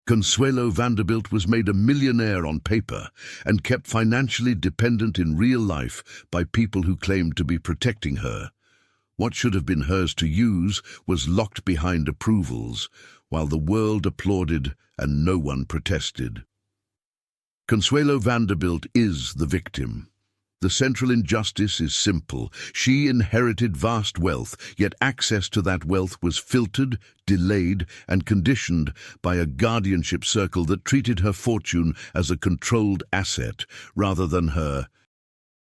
Consuelo Vanderbilt was made a millionaire on paper and kept financially dependent in real life by people who claimed to be protecting her. What should have been hers to use was locked behind approvals, while the world applauded and no one protested. Consuelo Vanderbilt is the victim. The central injustice is simple. She inherited vast wealth, yet access to that wealth was filtered, delayed, and conditioned by a guardianship circle that treated her fortune as a controlled asset rather than her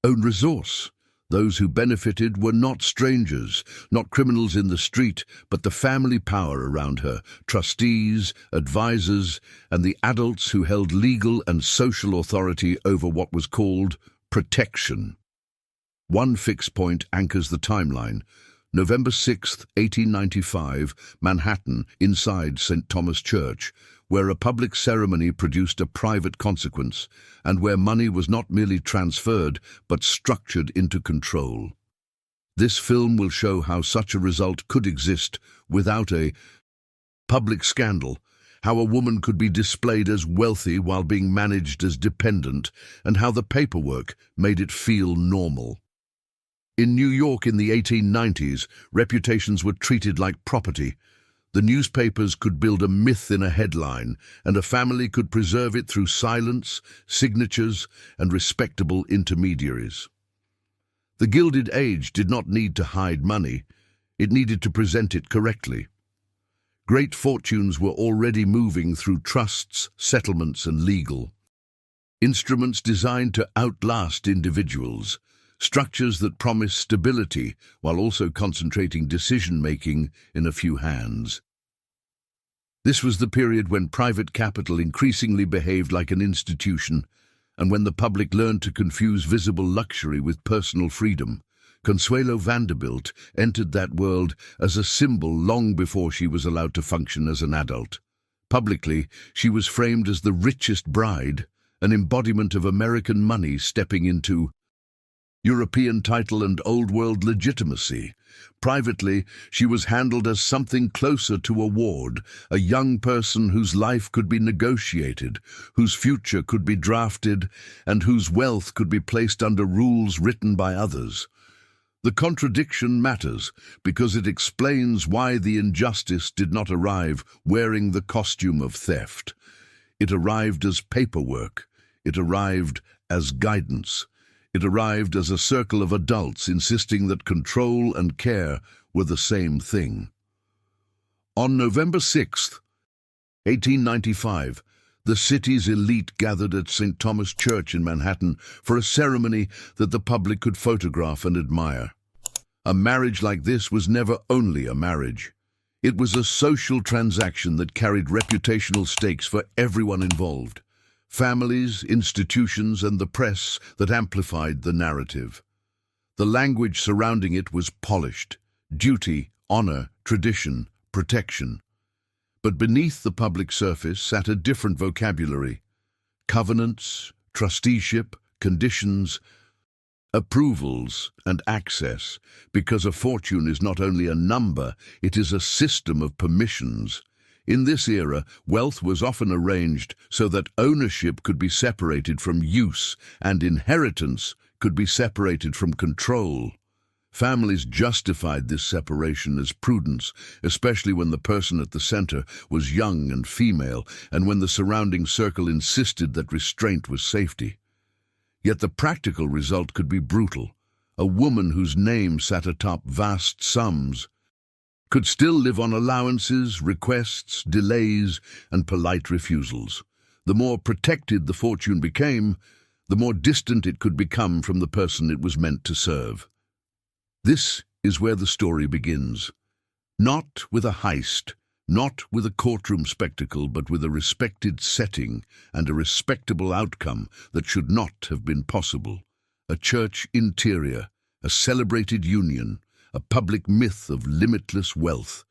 own resource. Those who benefited were not strangers, not criminals in the street, but the family power around her, trustees, advisors, and the adults who held legal and social authority over what was called protection. One fixed point anchors the timeline. November 6, 1895, Manhattan, inside St. Thomas Church, where a public ceremony produced a private consequence, and where money was not merely transferred, but structured into control. This film will show how such a result could exist without a public scandal, how a woman could be displayed as wealthy while being managed as dependent, and how the paperwork made it feel normal. In New York in the 1890s, reputations were treated like property. The newspapers could build a myth in a headline, and a family could preserve it through silence, signatures, and respectable intermediaries. The Gilded Age did not need to hide money. It needed to present it correctly. Great fortunes were already moving through trusts, settlements, and legal instruments designed to outlast individuals, structures that promise stability while also concentrating decision-making in a few hands. This was the period when private capital increasingly behaved like an institution, and when the public learned to confuse visible luxury with personal freedom. Consuelo Vanderbilt entered that world as a symbol long before she was allowed to function as an adult. Publicly, she was framed as the richest bride, an embodiment of American money stepping into European title and old-world legitimacy. Privately, she was handled as something closer to a ward, a young person whose life could be negotiated, whose future could be drafted, and whose wealth could be placed under rules written by others. The contradiction matters because it explains why the injustice did not arrive wearing the costume of theft. It arrived as paperwork. It arrived as guidance. It arrived as a circle of adults insisting that control and care were the same thing. On November 6, 1895, the city's elite gathered at St. Thomas Church in Manhattan for a ceremony that the public could photograph and admire. A marriage like this was never only a marriage. It was a social transaction that carried reputational stakes for everyone involved. Families, institutions, and the press that amplified the narrative. The language surrounding it was polished: duty, honor, tradition, protection. But beneath the public surface sat a different vocabulary: covenants, trusteeship, conditions, approvals, and access, because a fortune is not only a number, it is a system of permissions. In this era, wealth was often arranged so that ownership could be separated from use and inheritance could be separated from control. Families justified this separation as prudence, especially when the person at the center was young and female and when the surrounding circle insisted that restraint was safety. Yet the practical result could be brutal. A woman whose name sat atop vast sums could still live on allowances, requests, delays, and polite refusals. The more protected the fortune became, the more distant it could become from the person it was meant to serve. This is where the story begins. Not with a heist, not with a courtroom spectacle, but with a respected setting and a respectable outcome that should not have been possible. A church interior, a celebrated union, a public myth of limitless wealth,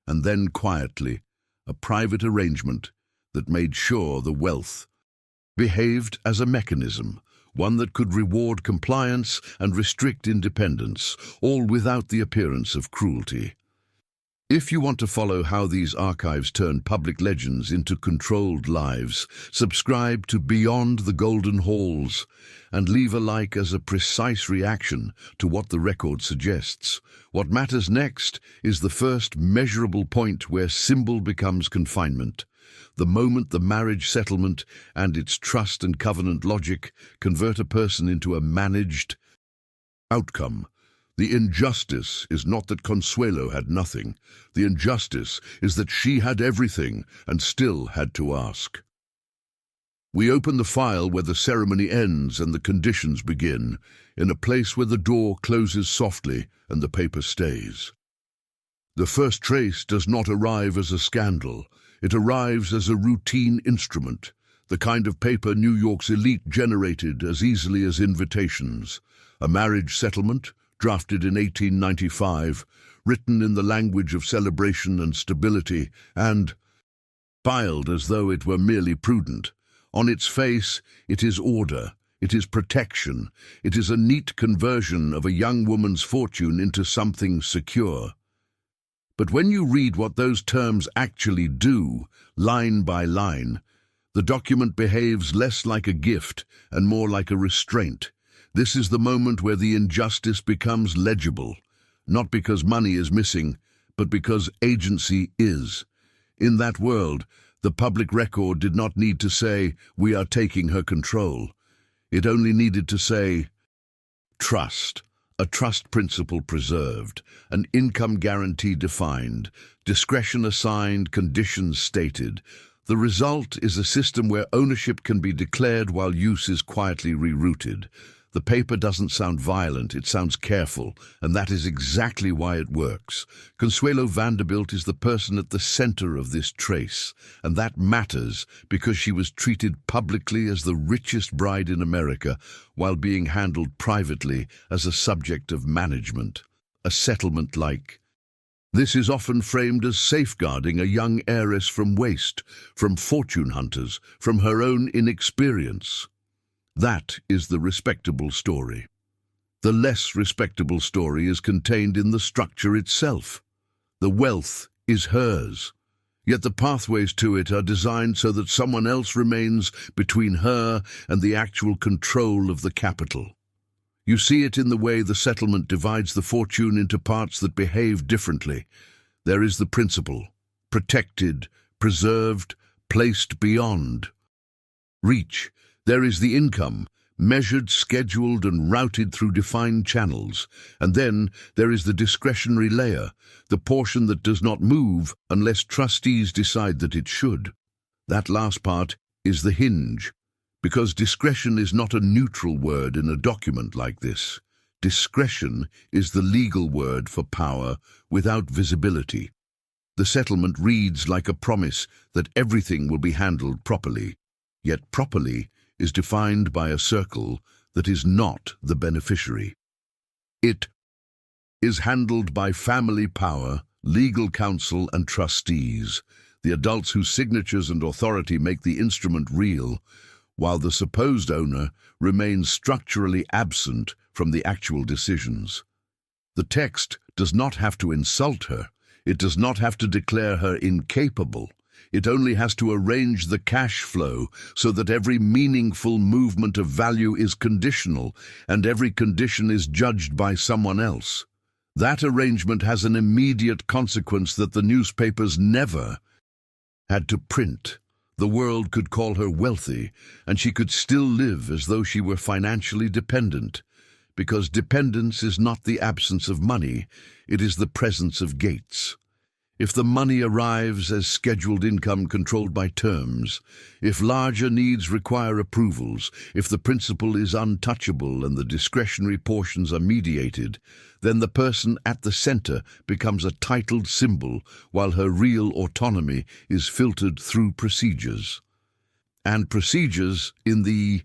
and then quietly, a private arrangement that made sure the wealth behaved as a mechanism, one that could reward compliance and restrict independence, all without the appearance of cruelty. If you want to follow how these archives turn public legends into controlled lives, subscribe to Beyond the Golden Halls and leave a like as a precise reaction to what the record suggests. What matters next is the first measurable point where symbol becomes confinement. The moment the marriage settlement and its trust and covenant logic convert a person into a managed outcome. The injustice is not that Consuelo had nothing. The injustice is that she had everything and still had to ask. We open the file where the ceremony ends and the conditions begin, in a place where the door closes softly and the paper stays. The first trace does not arrive as a scandal. It arrives as a routine instrument, the kind of paper New York's elite generated as easily as invitations. A marriage settlement, drafted in 1895, written in the language of celebration and stability, and filed as though it were merely prudent. On its face, it is order, it is protection, it is a neat conversion of a young woman's fortune into something secure. But when you read what those terms actually do, line by line, the document behaves less like a gift and more like a restraint. This is the moment where the injustice becomes legible, not because money is missing, but because agency is. In that world, the public record did not need to say, "We are taking her control." It only needed to say, "Trust." A trust principle preserved, an income guarantee defined, discretion assigned, conditions stated. The result is a system where ownership can be declared while use is quietly rerouted. The paper doesn't sound violent, it sounds careful, and that is exactly why it works. Consuelo Vanderbilt is the person at the center of this trace, and that matters because she was treated publicly as the richest bride in America while being handled privately as a subject of management, a settlement-like. This is often framed as safeguarding a young heiress from waste, from fortune hunters, from her own inexperience. That is the respectable story. The less respectable story is contained in the structure itself. The wealth is hers, yet the pathways to it are designed so that someone else remains between her and the actual control of the capital. You see it in the way the settlement divides the fortune into parts that behave differently. There is the principle, protected, preserved, placed beyond reach. There is the income, measured, scheduled, and routed through defined channels. And then there is the discretionary layer, the portion that does not move unless trustees decide that it should. That last part is the hinge, because discretion is not a neutral word in a document like this. Discretion is the legal word for power without visibility. The settlement reads like a promise that everything will be handled properly, yet properly is defined by a circle that is not the beneficiary. It is handled by family power, legal counsel, and trustees, the adults whose signatures and authority make the instrument real, while the supposed owner remains structurally absent from the actual decisions. The text does not have to insult her. It does not have to declare her incapable. It only has to arrange the cash flow so that every meaningful movement of value is conditional and every condition is judged by someone else. That arrangement has an immediate consequence that the newspapers never had to print. The world could call her wealthy, and she could still live as though she were financially dependent, because dependence is not the absence of money, it is the presence of gates. If the money arrives as scheduled income controlled by terms, if larger needs require approvals, if the principle is untouchable and the discretionary portions are mediated, then the person at the center becomes a titled symbol while her real autonomy is filtered through procedures. And procedures in the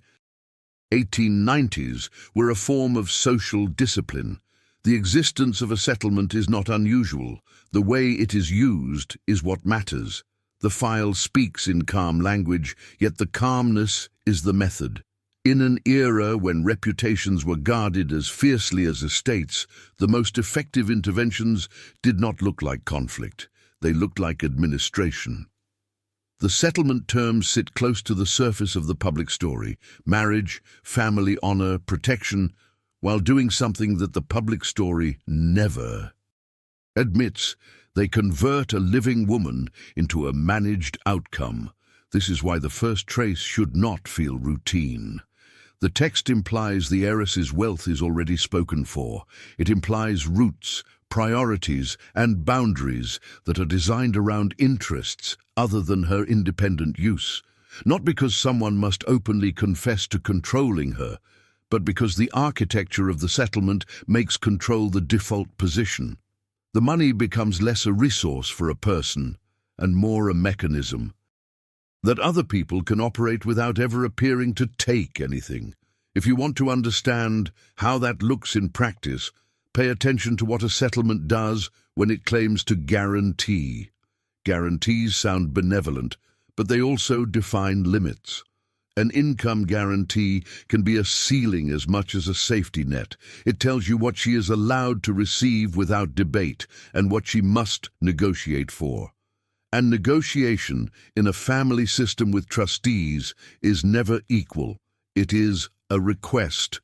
1890s were a form of social discipline. The existence of a settlement is not unusual. The way it is used is what matters. The file speaks in calm language, yet the calmness is the method. In an era when reputations were guarded as fiercely as estates, the most effective interventions did not look like conflict. They looked like administration. The settlement terms sit close to the surface of the public story: marriage, family honor, protection, while doing something that the public story never admits. They convert a living woman into a managed outcome. This is why the first trace should not feel routine. The text implies the heiress's wealth is already spoken for. It implies roots, priorities, and boundaries that are designed around interests other than her independent use. Not because someone must openly confess to controlling her, but because the architecture of the settlement makes control the default position. The money becomes less a resource for a person and more a mechanism that other people can operate without ever appearing to take anything. If you want to understand how that looks in practice, pay attention to what a settlement does when it claims to guarantee. Guarantees sound benevolent, but they also define limits. An income guarantee can be a ceiling as much as a safety net. It tells you what she is allowed to receive without debate and what she must negotiate for. And negotiation in a family system with trustees is never equal. It is a request,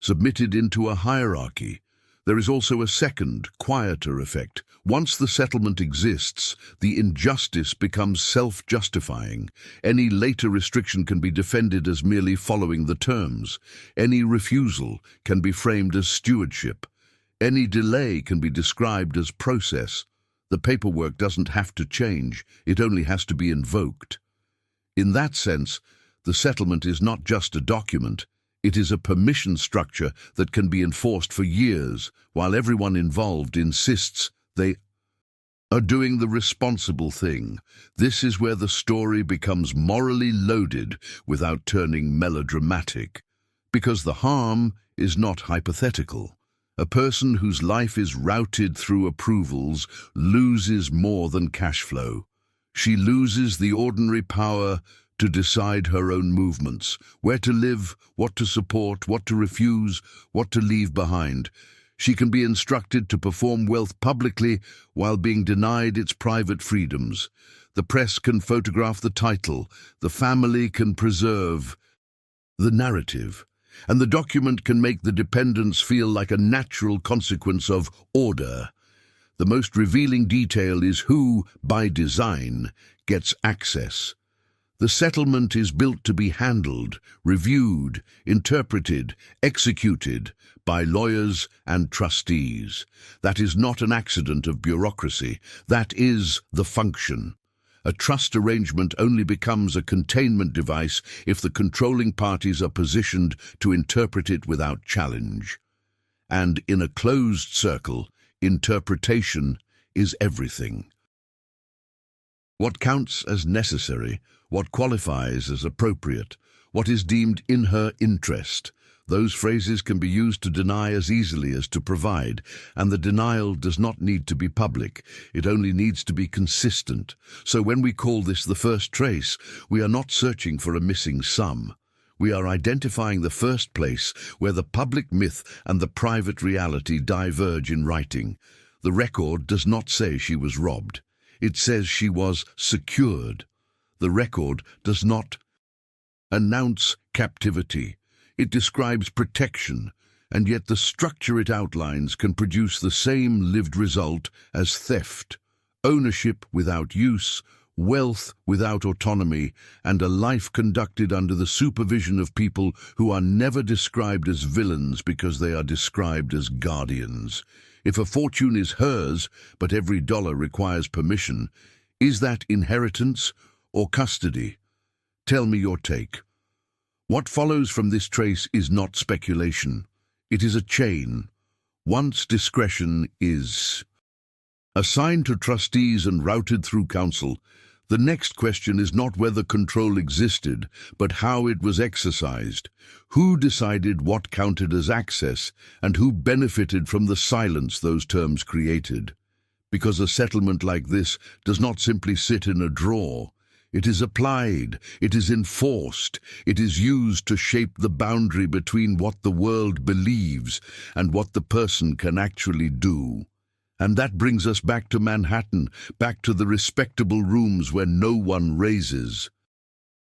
submitted into a hierarchy. There is also a second, quieter effect. Once the settlement exists, the injustice becomes self-justifying. Any later restriction can be defended as merely following the terms. Any refusal can be framed as stewardship. Any delay can be described as process. The paperwork doesn't have to change, it only has to be invoked. In that sense, the settlement is not just a document. It is a permission structure that can be enforced for years, while everyone involved insists they are doing the responsible thing. This is where the story becomes morally loaded without turning melodramatic, because the harm is not hypothetical. A person whose life is routed through approvals loses more than cash flow. She loses the ordinary power to decide her own movements, where to live, what to support, what to refuse, what to leave behind. She can be instructed to perform wealth publicly while being denied its private freedoms. The press can photograph the title, the family can preserve the narrative, and the document can make the dependents feel like a natural consequence of order. The most revealing detail is who, by design, gets access. The settlement is built to be handled, reviewed, interpreted, executed by lawyers and trustees. That is not an accident of bureaucracy. That is the function. A trust arrangement only becomes a containment device if the controlling parties are positioned to interpret it without challenge. And in a closed circle, interpretation is everything. What counts as necessary, what qualifies as appropriate, what is deemed in her interest. Those phrases can be used to deny as easily as to provide, and the denial does not need to be public. It only needs to be consistent. So when we call this the first trace, we are not searching for a missing sum. We are identifying the first place where the public myth and the private reality diverge in writing. The record does not say she was robbed. It says she was secured. The record does not announce captivity. It describes protection, and yet the structure it outlines can produce the same lived result as theft, ownership without use, wealth without autonomy, and a life conducted under the supervision of people who are never described as villains because they are described as guardians. If a fortune is hers, but every dollar requires permission, is that inheritance or custody? Tell me your take. What follows from this trace is not speculation. It is a chain. Once discretion is assigned to trustees and routed through council, the next question is not whether control existed, but how it was exercised. Who decided what counted as access, and who benefited from the silence those terms created? Because a settlement like this does not simply sit in a drawer. It is applied, it is enforced, it is used to shape the boundary between what the world believes and what the person can actually do. And that brings us back to Manhattan, back to the respectable rooms where no one raises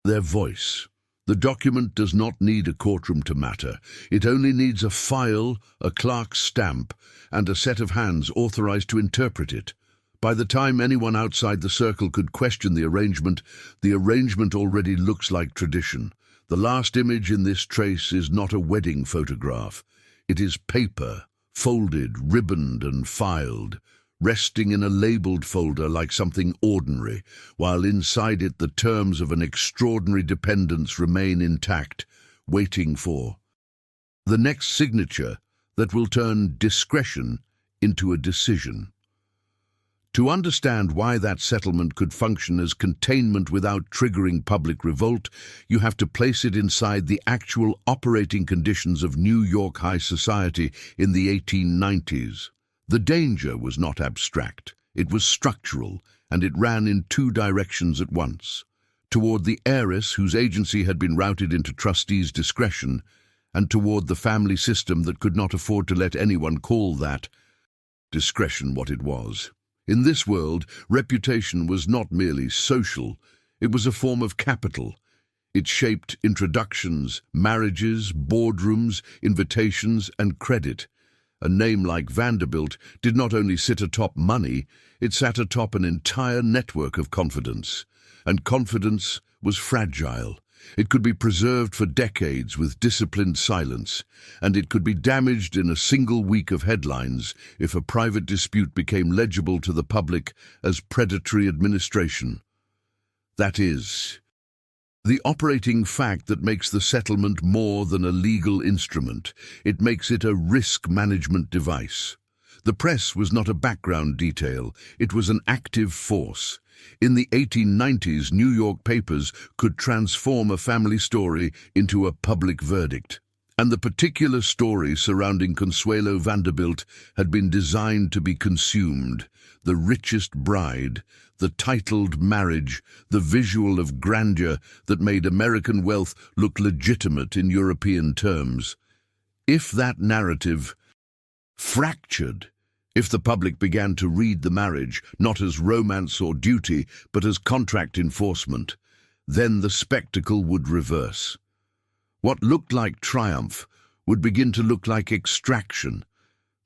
their voice. The document does not need a courtroom to matter. It only needs a file, a clerk's stamp, and a set of hands authorized to interpret it. By the time anyone outside the circle could question the arrangement already looks like tradition. The last image in this trace is not a wedding photograph. It is paper, folded, ribboned, and filed, resting in a labeled folder like something ordinary, while inside it the terms of an extraordinary dependence remain intact, waiting for the next signature that will turn discretion into a decision. To understand why that settlement could function as containment without triggering public revolt, you have to place it inside the actual operating conditions of New York high society in the 1890s. The danger was not abstract, it was structural, and it ran in two directions at once. Toward the heiress whose agency had been routed into trustees' discretion, and toward the family system that could not afford to let anyone call that discretion what it was. In this world, reputation was not merely social, it was a form of capital. It shaped introductions, marriages, boardrooms, invitations, and credit. A name like Vanderbilt did not only sit atop money, it sat atop an entire network of confidence. And confidence was fragile. It could be preserved for decades with disciplined silence, and it could be damaged in a single week of headlines if a private dispute became legible to the public as predatory administration. That is, the operating fact that makes the settlement more than a legal instrument. It makes it a risk management device. The press was not a background detail, it was an active force. In the 1890s, New York papers could transform a family story into a public verdict. And the particular story surrounding Consuelo Vanderbilt had been designed to be consumed. The richest bride, the titled marriage, the visual of grandeur that made American wealth look legitimate in European terms. If that narrative fractured, if the public began to read the marriage not as romance or duty, but as contract enforcement, then the spectacle would reverse. What looked like triumph would begin to look like extraction.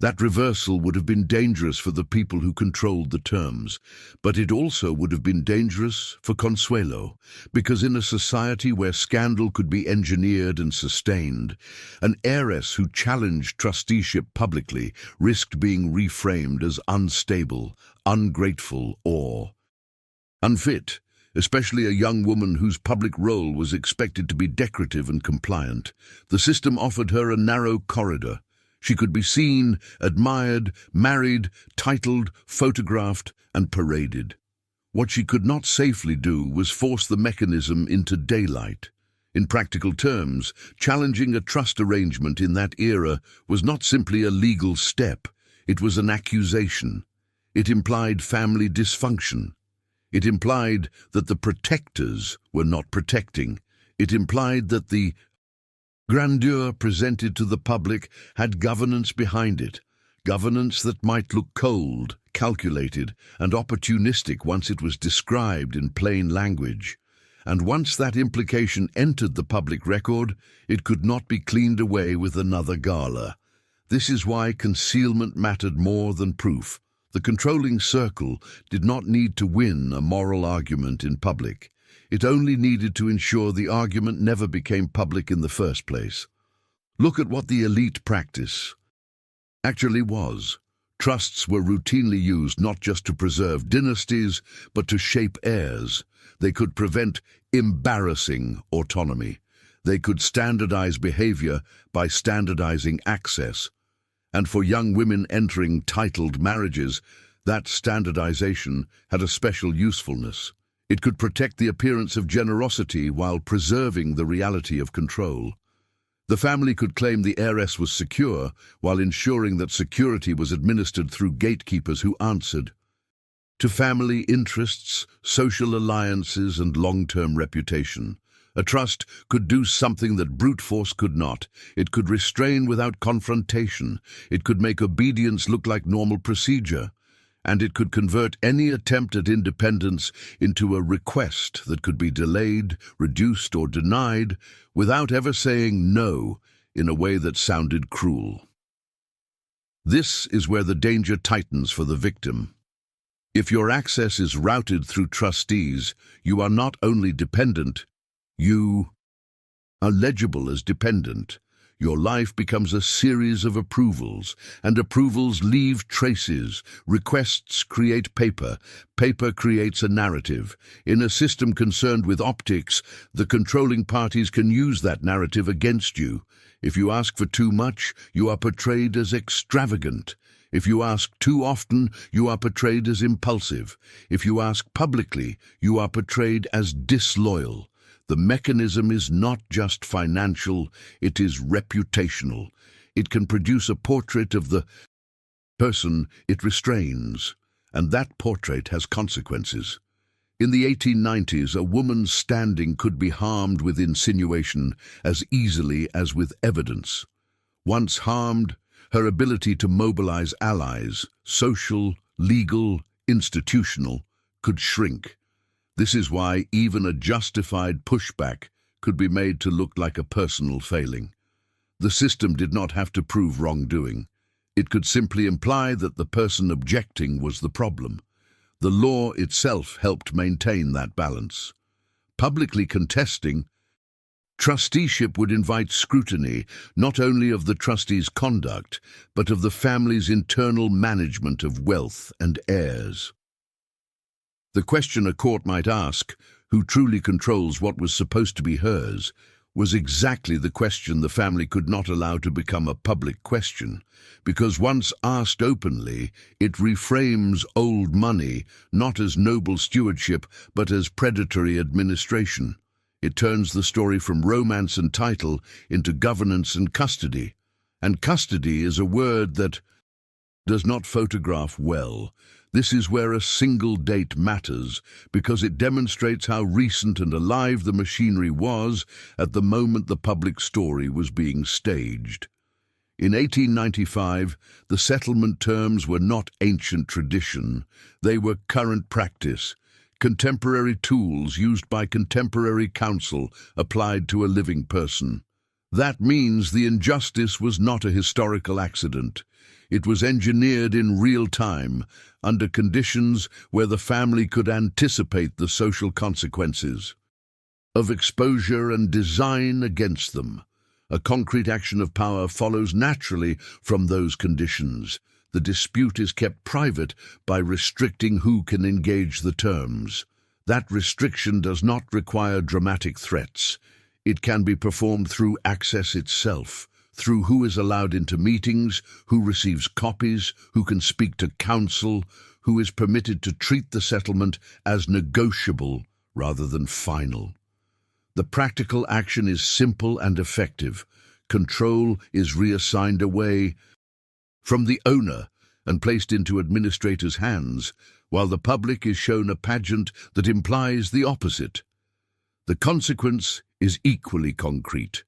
That reversal would have been dangerous for the people who controlled the terms, but it also would have been dangerous for Consuelo, because in a society where scandal could be engineered and sustained, an heiress who challenged trusteeship publicly risked being reframed as unstable, ungrateful, or unfit, especially a young woman whose public role was expected to be decorative and compliant. The system offered her a narrow corridor. She could be seen, admired, married, titled, photographed, and paraded. What she could not safely do was force the mechanism into daylight. In practical terms, challenging a trust arrangement in that era was not simply a legal step, it was an accusation. It implied family dysfunction. It implied that the protectors were not protecting. It implied that the grandeur presented to the public had governance behind it, governance that might look cold, calculated, and opportunistic once it was described in plain language. And once that implication entered the public record, it could not be cleaned away with another gala. This is why concealment mattered more than proof. The controlling circle did not need to win a moral argument in public. It only needed to ensure the argument never became public in the first place. Look at what the elite practice actually was. Trusts were routinely used not just to preserve dynasties, but to shape heirs. They could prevent embarrassing autonomy. They could standardize behavior by standardizing access. And for young women entering titled marriages, that standardization had a special usefulness. It could protect the appearance of generosity while preserving the reality of control. The family could claim the heiress was secure while ensuring that security was administered through gatekeepers who answered to family interests, social alliances, and long-term reputation. A trust could do something that brute force could not. It could restrain without confrontation. It could make obedience look like normal procedure. And it could convert any attempt at independence into a request that could be delayed, reduced, or denied without ever saying no in a way that sounded cruel. This is where the danger tightens for the victim. If your access is routed through trustees, you are not only dependent, you are legible as dependent. Your life becomes a series of approvals, and approvals leave traces. Requests create paper. Paper creates a narrative. In a system concerned with optics, the controlling parties can use that narrative against you. If you ask for too much, you are portrayed as extravagant. If you ask too often, you are portrayed as impulsive. If you ask publicly, you are portrayed as disloyal. The mechanism is not just financial, it is reputational. It can produce a portrait of the person it restrains, and that portrait has consequences. In the 1890s, a woman's standing could be harmed with insinuation as easily as with evidence. Once harmed, her ability to mobilize allies, social, legal, institutional, could shrink. This is why even a justified pushback could be made to look like a personal failing. The system did not have to prove wrongdoing. It could simply imply that the person objecting was the problem. The law itself helped maintain that balance. Publicly contesting, trusteeship would invite scrutiny not only of the trustee's conduct, but of the family's internal management of wealth and heirs. The question a court might ask, who truly controls what was supposed to be hers, was exactly the question the family could not allow to become a public question, because once asked openly, it reframes old money not as noble stewardship but as predatory administration. It turns the story from romance and title into governance and custody. And custody is a word that does not photograph well. This is where a single date matters, because it demonstrates how recent and alive the machinery was at the moment the public story was being staged. In 1895, the settlement terms were not ancient tradition. They were current practice, contemporary tools used by contemporary counsel applied to a living person. That means the injustice was not a historical accident. It was engineered in real time, under conditions where the family could anticipate the social consequences of exposure and design against them. A concrete action of power follows naturally from those conditions. The dispute is kept private by restricting who can engage the terms. That restriction does not require dramatic threats. It can be performed through access itself, through who is allowed into meetings, who receives copies, who can speak to counsel, who is permitted to treat the settlement as negotiable rather than final. The practical action is simple and effective. Control is reassigned away from the owner and placed into administrators' hands, while the public is shown a pageant that implies the opposite. The consequence is equally concrete.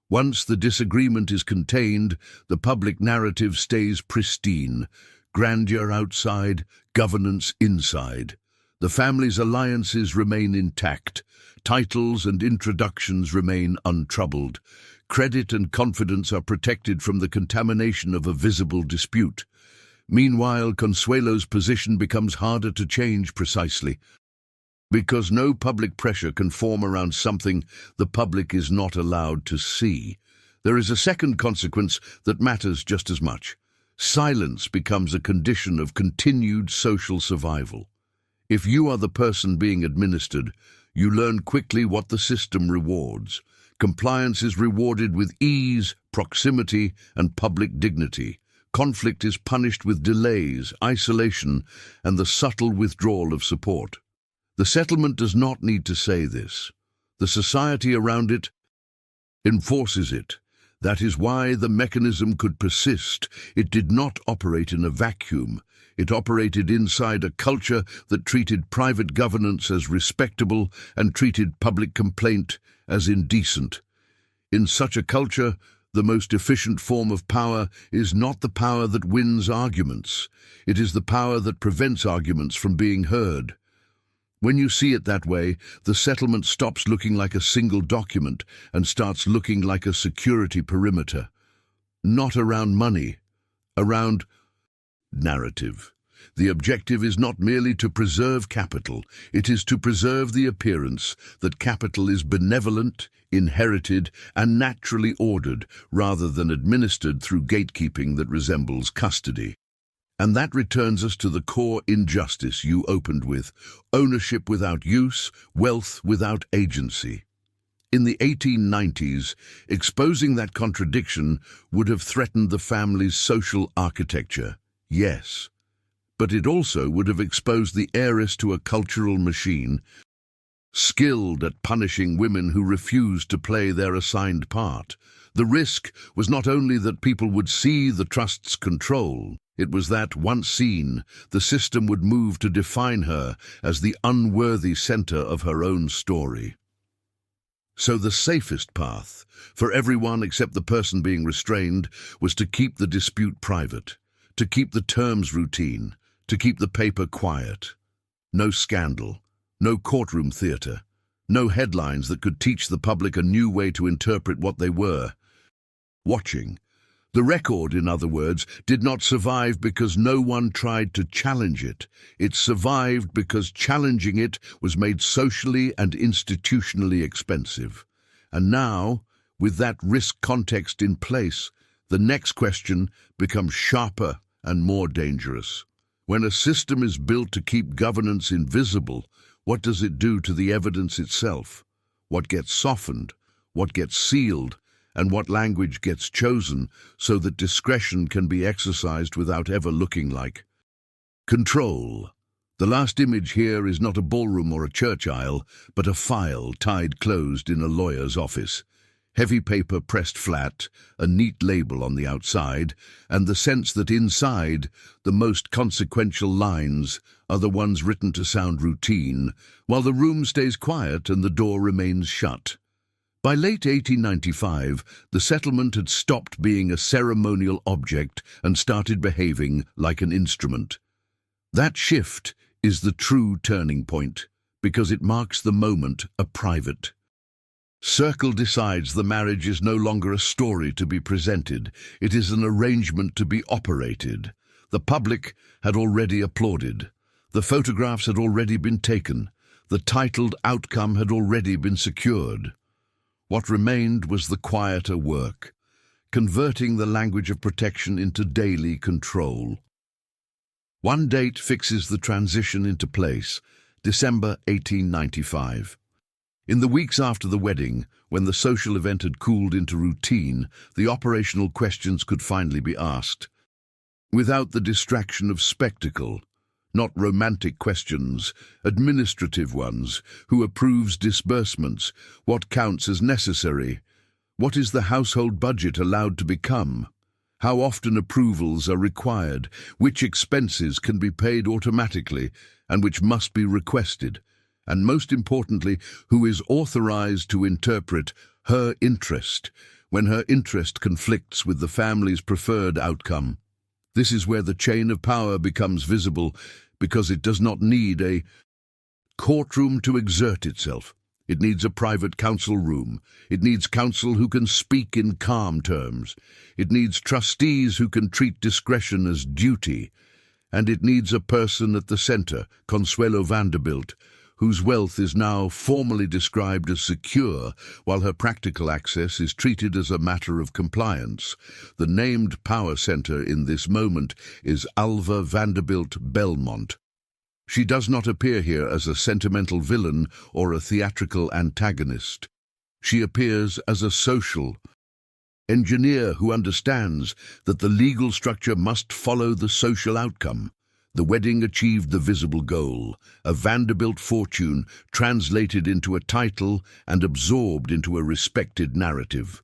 Once the disagreement is contained, the public narrative stays pristine. Grandeur outside, governance inside. The family's alliances remain intact. Titles and introductions remain untroubled. Credit and confidence are protected from the contamination of a visible dispute. Meanwhile, Consuelo's position becomes harder to change precisely because no public pressure can form around something the public is not allowed to see. There is a second consequence that matters just as much. Silence becomes a condition of continued social survival. If you are the person being administered, you learn quickly what the system rewards. Compliance is rewarded with ease, proximity, and public dignity. Conflict is punished with delays, isolation, and the subtle withdrawal of support. The settlement does not need to say this. The society around it enforces it. That is why the mechanism could persist. It did not operate in a vacuum. It operated inside a culture that treated private governance as respectable and treated public complaint as indecent. In such a culture, the most efficient form of power is not the power that wins arguments. It is the power that prevents arguments from being heard. When you see it that way, the settlement stops looking like a single document and starts looking like a security perimeter. Not around money, around narrative. The objective is not merely to preserve capital, it is to preserve the appearance that capital is benevolent, inherited, and naturally ordered, rather than administered through gatekeeping that resembles custody. And that returns us to the core injustice you opened with: ownership without use, wealth without agency. In the 1890s, exposing that contradiction would have threatened the family's social architecture. Yes, but it also would have exposed the heiress to a cultural machine, skilled at punishing women who refused to play their assigned part. The risk was not only that people would see the trust's control, it was that, once seen, the system would move to define her as the unworthy center of her own story. So the safest path, for everyone except the person being restrained, was to keep the dispute private, to keep the terms routine, to keep the paper quiet. No scandal, no courtroom theater, no headlines that could teach the public a new way to interpret what they were watching. The record, in other words, did not survive because no one tried to challenge it. It survived because challenging it was made socially and institutionally expensive. And now, with that risk context in place, the next question becomes sharper and more dangerous. When a system is built to keep governance invisible, what does it do to the evidence itself? What gets softened? What gets sealed? And what language gets chosen so that discretion can be exercised without ever looking like control? The last image here is not a ballroom or a church aisle, but a file tied closed in a lawyer's office. Heavy paper pressed flat, a neat label on the outside, and the sense that inside, the most consequential lines are the ones written to sound routine, while the room stays quiet and the door remains shut. By late 1895, the settlement had stopped being a ceremonial object and started behaving like an instrument. That shift is the true turning point, because it marks the moment a private circle decides the marriage is no longer a story to be presented, it is an arrangement to be operated. The public had already applauded. The photographs had already been taken. The titled outcome had already been secured. What remained was the quieter work, converting the language of protection into daily control. One date fixes the transition into place: December 1895. In the weeks after the wedding, when the social event had cooled into routine, the operational questions could finally be asked. Without the distraction of spectacle, not romantic questions, administrative ones. Who approves disbursements? What counts as necessary? What is the household budget allowed to become? How often approvals are required? Which expenses can be paid automatically and which must be requested? And most importantly, who is authorized to interpret her interest when her interest conflicts with the family's preferred outcome? This is where the chain of power becomes visible, because it does not need a courtroom to exert itself. It needs a private counsel room. It needs counsel who can speak in calm terms. It needs trustees who can treat discretion as duty. And it needs a person at the center, Consuelo Vanderbilt, whose wealth is now formally described as secure, while her practical access is treated as a matter of compliance. The named power center in this moment is Alva Vanderbilt Belmont. She does not appear here as a sentimental villain or a theatrical antagonist. She appears as a social engineer who understands that the legal structure must follow the social outcome. The wedding achieved the visible goal, a Vanderbilt fortune translated into a title and absorbed into a respected narrative.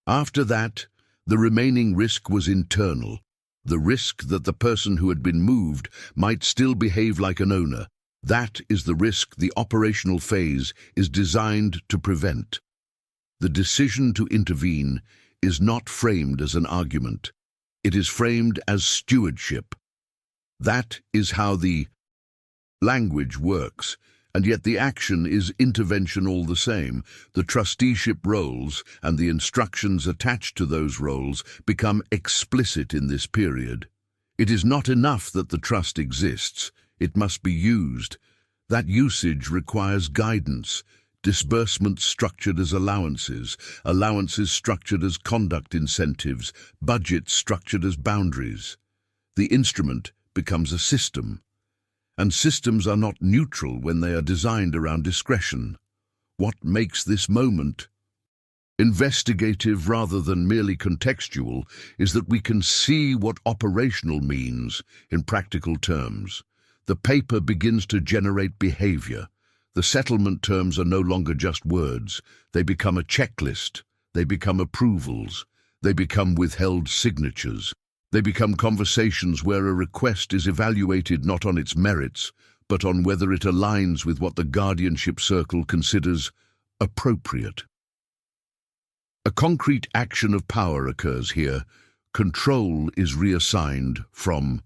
After that, the remaining risk was internal. The risk that the person who had been moved might still behave like an owner. That is the risk the operational phase is designed to prevent. The decision to intervene is not framed as an argument. It is framed as stewardship. That is how the language works, and yet the action is intervention all the same. The trusteeship roles and the instructions attached to those roles become explicit in this period. It is not enough that the trust exists. It must be used. That usage requires guidance. Disbursements structured as allowances, allowances structured as conduct incentives, budgets structured as boundaries. The instrument becomes a system. And systems are not neutral when they are designed around discretion. What makes this moment investigative rather than merely contextual is that we can see what operational means in practical terms. The paper begins to generate behavior. The settlement terms are no longer just words. They become a checklist. They become approvals. They become withheld signatures. They become conversations where a request is evaluated not on its merits, but on whether it aligns with what the guardianship circle considers appropriate. A concrete action of power occurs here. Control is reassigned from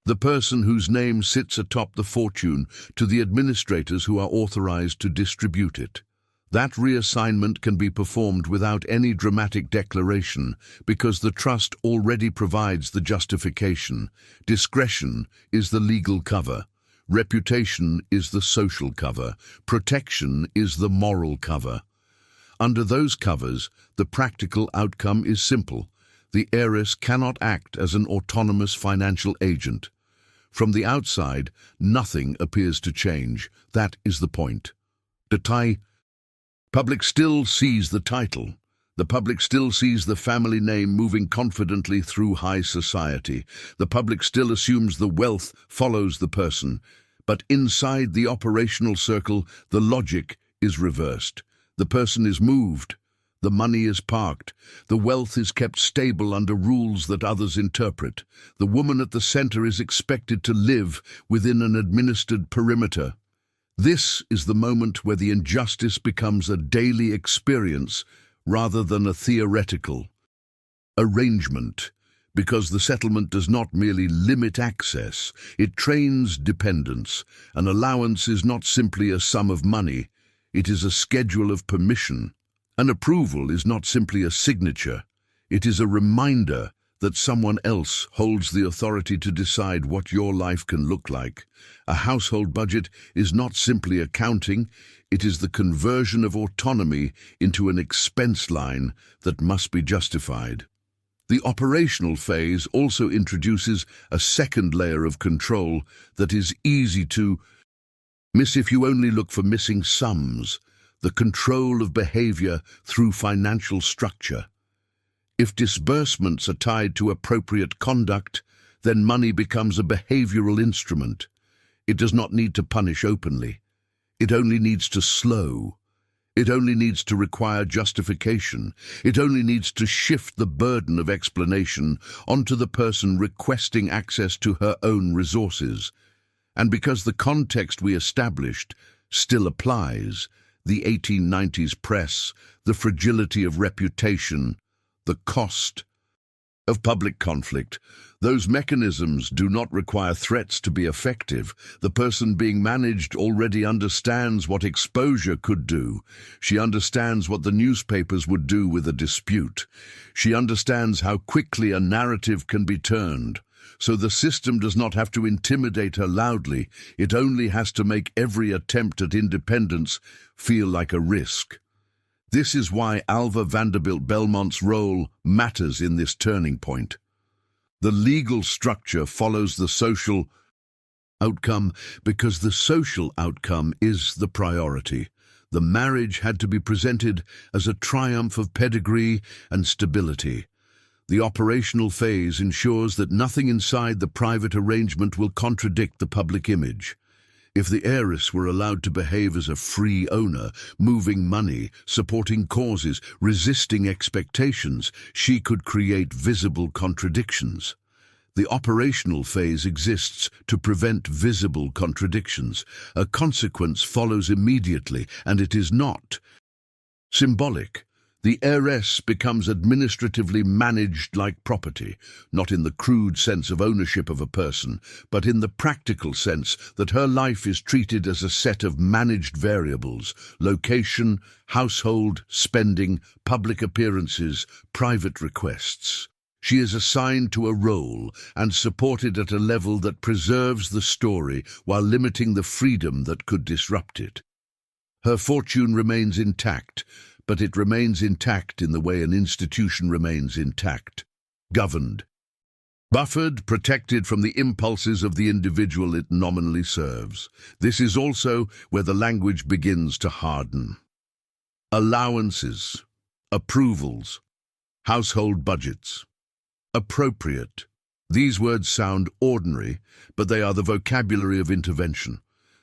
the person whose name sits atop the fortune to the administrators who are authorized to distribute it. That reassignment can be performed without any dramatic declaration because the trust already provides the justification. Discretion is the legal cover. Reputation is the social cover. Protection is the moral cover. Under those covers, the practical outcome is simple. The heiress cannot act as an autonomous financial agent. From the outside, nothing appears to change. That is the point. The public still sees the title. The public still sees the family name moving confidently through high society. The public still assumes the wealth follows the person. But inside the operational circle, the logic is reversed. The person is moved. The money is parked. The wealth is kept stable under rules that others interpret. The woman at the center is expected to live within an administered perimeter. This is the moment where the injustice becomes a daily experience rather than a theoretical arrangement, because the settlement does not merely limit access, it trains dependence. An allowance is not simply a sum of money, it is a schedule of permission. An approval is not simply a signature, it is a reminder that someone else holds the authority to decide what your life can look like. A household budget is not simply accounting, it is the conversion of autonomy into an expense line that must be justified. The operational phase also introduces a second layer of control that is easy to miss if you only look for missing sums, the control of behavior through financial structure. If disbursements are tied to appropriate conduct, then money becomes a behavioral instrument. It does not need to punish openly. It only needs to slow. It only needs to require justification. It only needs to shift the burden of explanation onto the person requesting access to her own resources. And because the context we established still applies, the 1890s press, the fragility of reputation, the cost of public conflict, those mechanisms do not require threats to be effective. The person being managed already understands what exposure could do. She understands what the newspapers would do with a dispute. She understands how quickly a narrative can be turned. So the system does not have to intimidate her loudly. It only has to make every attempt at independence feel like a risk. This is why Alva Vanderbilt Belmont's role matters in this turning point. The legal structure follows the social outcome because the social outcome is the priority. The marriage had to be presented as a triumph of pedigree and stability. The operational phase ensures that nothing inside the private arrangement will contradict the public image. If the heiress were allowed to behave as a free owner, moving money, supporting causes, resisting expectations, she could create visible contradictions. The operational phase exists to prevent visible contradictions. A consequence follows immediately, and it is not symbolic. The heiress becomes administratively managed like property, not in the crude sense of ownership of a person, but in the practical sense that her life is treated as a set of managed variables: location, household, spending, public appearances, private requests. She is assigned to a role and supported at a level that preserves the story while limiting the freedom that could disrupt it. Her fortune remains intact, but it remains intact in the way an institution remains intact: governed, buffered, protected from the impulses of the individual it nominally serves. This is also where the language begins to harden. Allowances, approvals, household budgets. Appropriate. These words sound ordinary, but they are the vocabulary of intervention.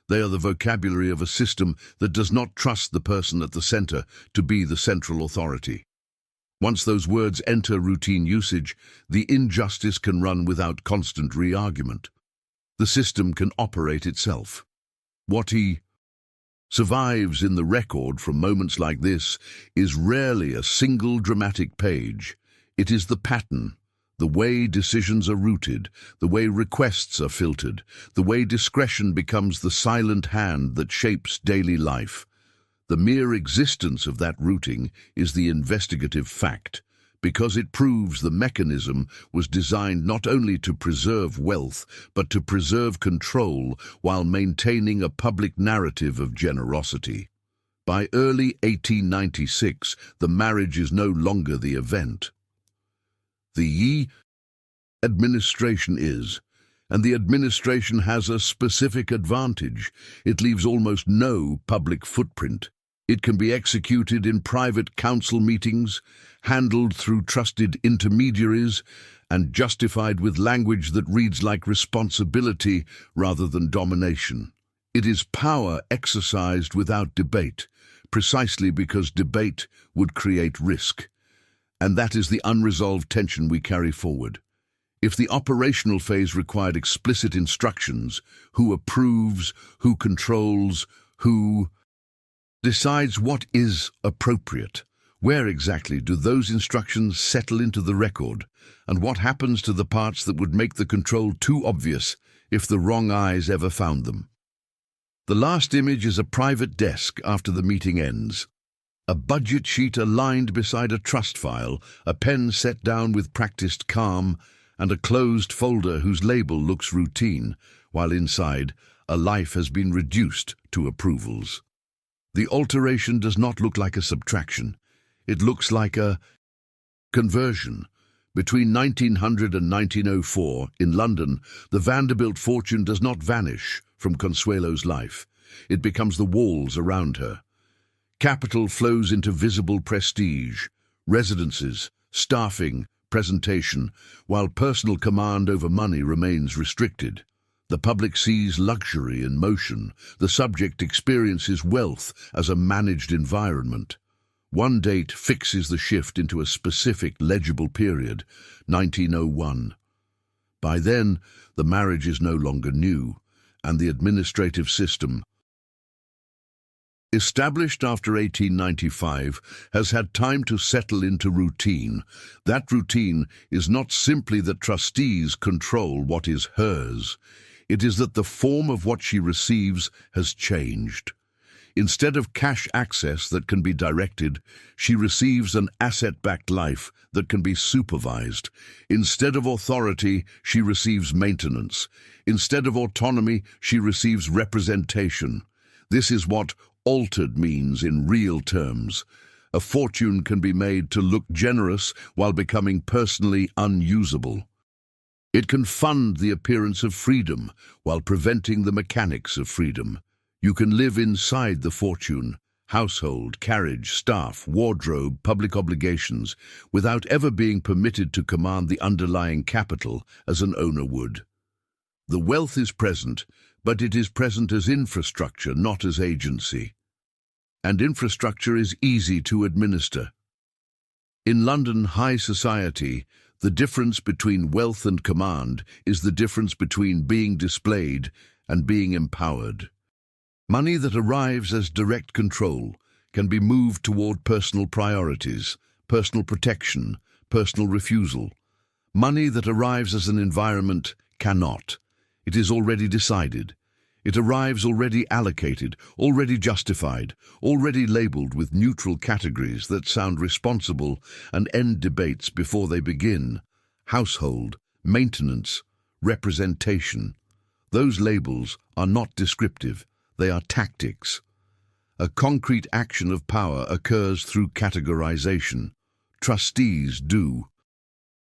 They are the vocabulary of a system that does not trust the person at the center to be the central authority. Once those words enter routine usage, the injustice can run without constant re-argument. The system can operate itself. What survives in the record from moments like this is rarely a single dramatic page. It is the pattern. The way decisions are rooted, the way requests are filtered, the way discretion becomes the silent hand that shapes daily life. The mere existence of that rooting is the investigative fact, because it proves the mechanism was designed not only to preserve wealth, but to preserve control while maintaining a public narrative of generosity. By early 1896, the marriage is no longer the event. The administration is, and the administration has a specific advantage. It leaves almost no public footprint. It can be executed in private council meetings, handled through trusted intermediaries, and justified with language that reads like responsibility rather than domination. It is power exercised without debate, precisely because debate would create risk. And that is the unresolved tension we carry forward. If the operational phase required explicit instructions, who approves, who controls, who decides what is appropriate, where exactly do those instructions settle into the record, and what happens to the parts that would make the control too obvious if the wrong eyes ever found them? The last image is a private desk after the meeting ends. A budget sheet aligned beside a trust file, a pen set down with practiced calm, and a closed folder whose label looks routine, while inside, a life has been reduced to approvals. The alteration does not look like a subtraction. It looks like a conversion. Between 1900 and 1904, in London, the Vanderbilt fortune does not vanish from Consuelo's life. It becomes the walls around her. Capital flows into visible prestige, residences, staffing, presentation, while personal command over money remains restricted. The public sees luxury in motion. The subject experiences wealth as a managed environment. One date fixes the shift into a specific legible period, 1901. By then, the marriage is no longer new, and the administrative system, established after 1895, has had time to settle into routine. That routine is not simply that trustees control what is hers. It is that the form of what she receives has changed. Instead of cash access that can be directed, she receives an asset-backed life that can be supervised. Instead of authority, she receives maintenance. Instead of autonomy, she receives representation. This is what altered means in real terms. A fortune can be made to look generous while becoming personally unusable. It can fund the appearance of freedom while preventing the mechanics of freedom. You can live inside the fortune, household, carriage, staff, wardrobe, public obligations, without ever being permitted to command the underlying capital as an owner would. The wealth is present, but it is present as infrastructure, not as agency. And infrastructure is easy to administer. In London high society, The difference between wealth and command is the difference between being displayed and being empowered. Money that arrives as direct control can be moved toward personal priorities, personal protection, personal refusal. Money that arrives as an environment cannot. It is already decided. It arrives already allocated, already justified, already labeled with neutral categories that sound responsible and end debates before they begin. Household, maintenance, representation. Those labels are not descriptive, they are tactics. A concrete action of power occurs through categorization. Trustees do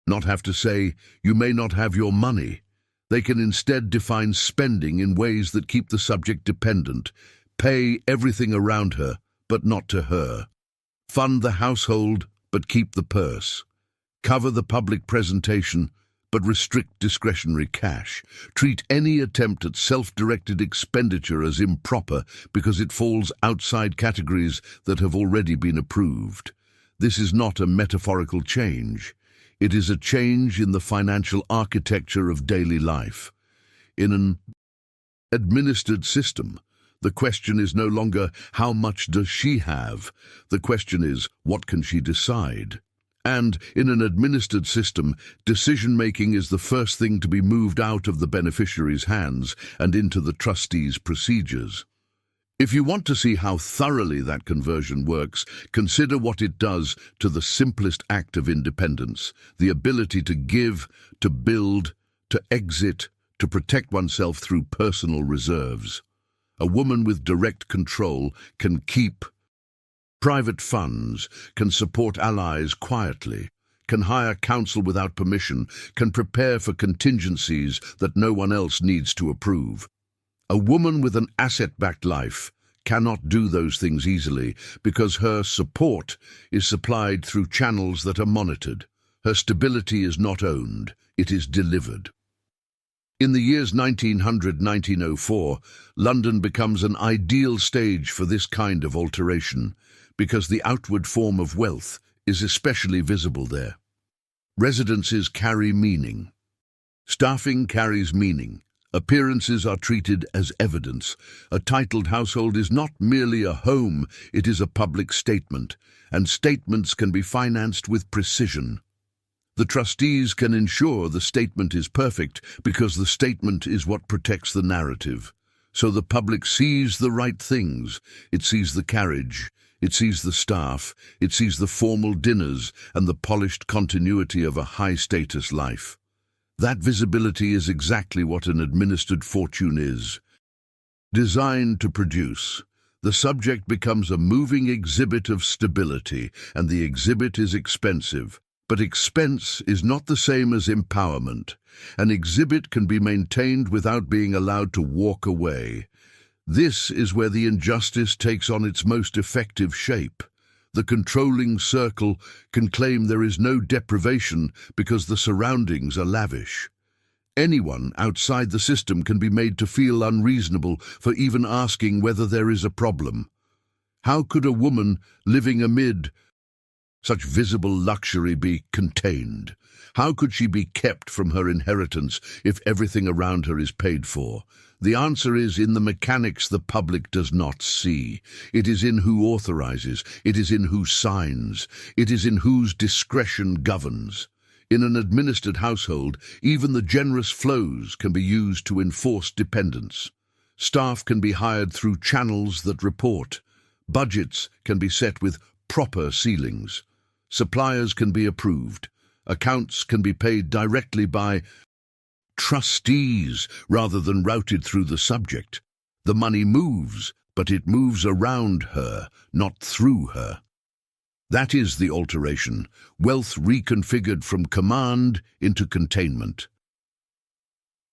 not have to say, "You may not have your money." They can instead define spending in ways that keep the subject dependent, pay everything around her, but not to her. Fund the household, but keep the purse. Cover the public presentation, but restrict discretionary cash. Treat any attempt at self-directed expenditure as improper because it falls outside categories that have already been approved. This is not a metaphorical change. It is a change in the financial architecture of daily life. In an administered system, the question is no longer how much does she have? The question is what can she decide? And in an administered system, decision-making is the first thing to be moved out of the beneficiary's hands and into the trustee's procedures. If you want to see how thoroughly that conversion works, consider what it does to the simplest act of independence, the ability to give, to build, to exit, to protect oneself through personal reserves. A woman with direct control can keep private funds, can support allies quietly, can hire counsel without permission, can prepare for contingencies that no one else needs to approve. A woman with an asset-backed life cannot do those things easily because her support is supplied through channels that are monitored. Her stability is not owned, it is delivered. In the years 1900–1904, London becomes an ideal stage for this kind of alteration because the outward form of wealth is especially visible there. Residences carry meaning. Staffing carries meaning. Appearances are treated as evidence. A titled household is not merely a home, it is a public statement, and statements can be financed with precision. The trustees can ensure the statement is perfect because the statement is what protects the narrative. So the public sees the right things. It sees the carriage, it sees the staff, it sees the formal dinners and the polished continuity of a high-status life. That visibility is exactly what an administered fortune is. Designed to produce, the subject becomes a moving exhibit of stability, and the exhibit is expensive. But expense is not the same as empowerment. An exhibit can be maintained without being allowed to walk away. This is where the injustice takes on its most effective shape. The controlling circle can claim there is no deprivation because the surroundings are lavish. Anyone outside the system can be made to feel unreasonable for even asking whether there is a problem. How could a woman living amid such visible luxury be contained? How could she be kept from her inheritance if everything around her is paid for? The answer is in the mechanics the public does not see. It is in who authorizes, it is in who signs, it is in whose discretion governs. In an administered household, even the generous flows can be used to enforce dependence. Staff can be hired through channels that report. Budgets can be set with proper ceilings. Suppliers can be approved. Accounts can be paid directly by trustees rather than routed through the subject. The money moves, but it moves around her, not through her. That is the alteration, wealth reconfigured from command into containment.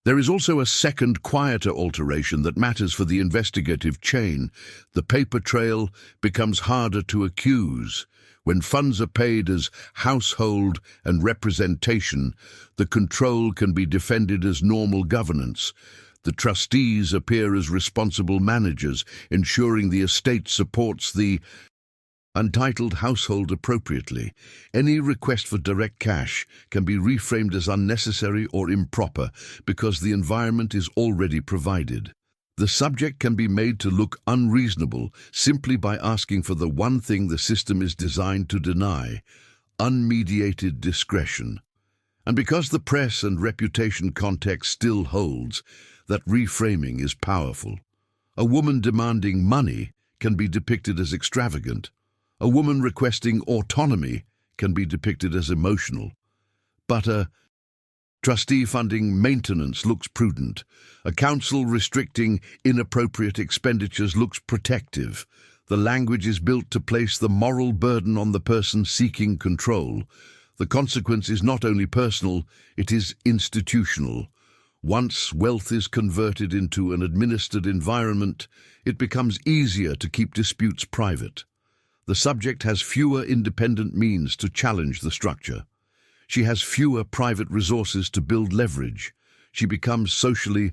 There is also a second, quieter alteration that matters for the investigative chain. The paper trail becomes harder to accuse. When funds are paid as household and representation, the control can be defended as normal governance. The trustees appear as responsible managers, ensuring the estate supports the Untitled household appropriately. Any request for direct cash can be reframed as unnecessary or improper because the environment is already provided. The subject can be made to look unreasonable simply by asking for the one thing the system is designed to deny: unmediated discretion. And because the press and reputation context still holds, that reframing is powerful. A woman demanding money can be depicted as extravagant. A woman requesting autonomy can be depicted as emotional. But a trustee funding maintenance looks prudent. A council restricting inappropriate expenditures looks protective. The language is built to place the moral burden on the person seeking control. The consequence is not only personal, it is institutional. Once wealth is converted into an administered environment, it becomes easier to keep disputes private. The subject has fewer independent means to challenge the structure. She has fewer private resources to build leverage. She becomes socially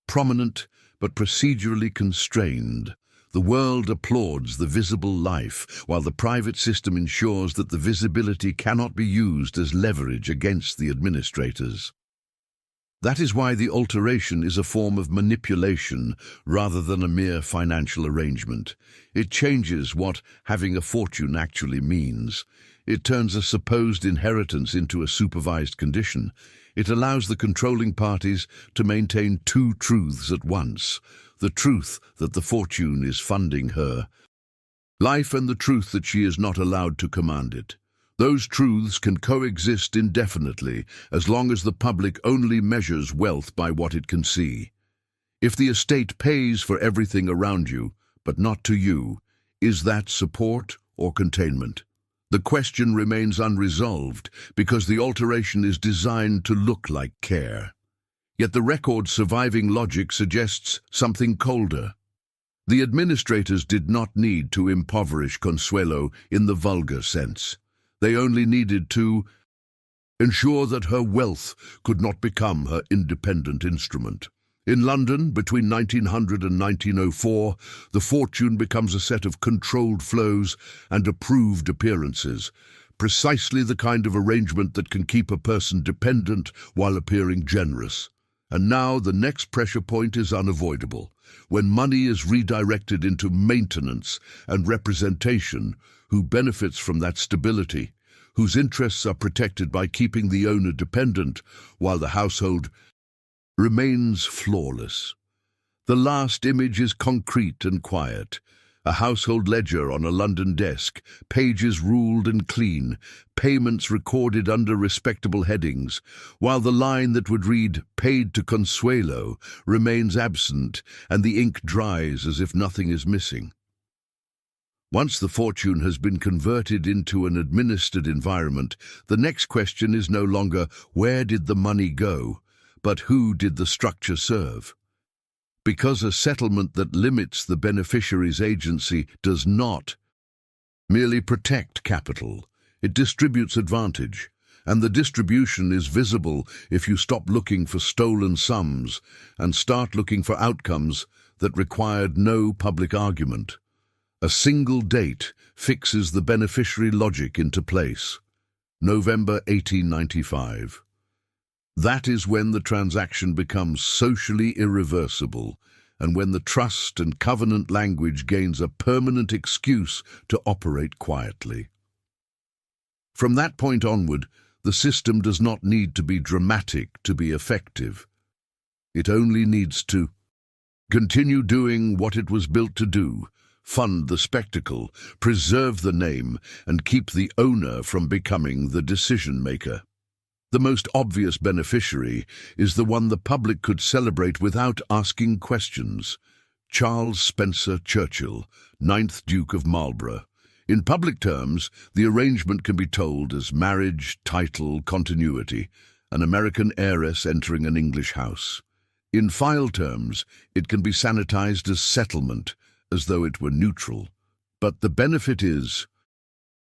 prominent but procedurally constrained. The world applauds the visible life, while the private system ensures that the visibility cannot be used as leverage against the administrators. That is why the alteration is a form of manipulation rather than a mere financial arrangement. It changes what having a fortune actually means. It turns a supposed inheritance into a supervised condition. It allows the controlling parties to maintain two truths at once: the truth that the fortune is funding her life and the truth that she is not allowed to command it. Those truths can coexist indefinitely as long as the public only measures wealth by what it can see. If the estate pays for everything around you, but not to you, is that support or containment? The question remains unresolved because the alteration is designed to look like care. Yet the record's surviving logic suggests something colder. The administrators did not need to impoverish Consuelo in the vulgar sense. They only needed to ensure that her wealth could not become her independent instrument. In London, between 1900 and 1904, the fortune becomes a set of controlled flows and approved appearances, precisely the kind of arrangement that can keep a person dependent while appearing generous. And now the next pressure point is unavoidable. When money is redirected into maintenance and representation, who benefits from that stability, whose interests are protected by keeping the owner dependent while the household remains flawless? The last image is concrete and quiet. A household ledger on a London desk, pages ruled and clean, payments recorded under respectable headings, while the line that would read "paid to Consuelo" remains absent and the ink dries as if nothing is missing. Once the fortune has been converted into an administered environment, the next question is no longer where did the money go, but who did the structure serve? Because a settlement that limits the beneficiary's agency does not merely protect capital, it distributes advantage, and the distribution is visible if you stop looking for stolen sums and start looking for outcomes that required no public argument. A single date fixes the beneficiary logic into place: November 1895. That is when the transaction becomes socially irreversible, and when the trust and covenant language gains a permanent excuse to operate quietly. From that point onward, the system does not need to be dramatic to be effective. It only needs to continue doing what it was built to do: fund the spectacle, preserve the name, and keep the owner from becoming the decision-maker. The most obvious beneficiary is the one the public could celebrate without asking questions: Charles Spencer Churchill, 9th Duke of Marlborough. In public terms, the arrangement can be told as marriage, title, continuity, an American heiress entering an English house. In file terms, it can be sanitized as settlement, as though it were neutral. But the benefit is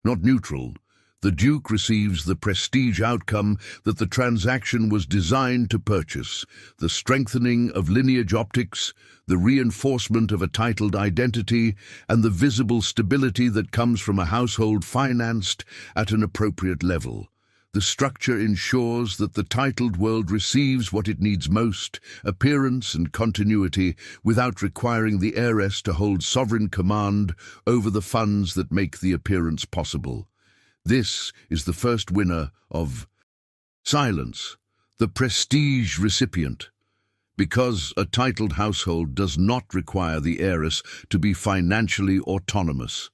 not neutral. The Duke receives the prestige outcome that the transaction was designed to purchase, the strengthening of lineage optics, the reinforcement of a titled identity, and the visible stability that comes from a household financed at an appropriate level. The structure ensures that the titled world receives what it needs most, appearance and continuity, without requiring the heiress to hold sovereign command over the funds that make the appearance possible. This is the first winner of silence, the prestige recipient. Because a titled household does not require the heiress to be financially autonomous.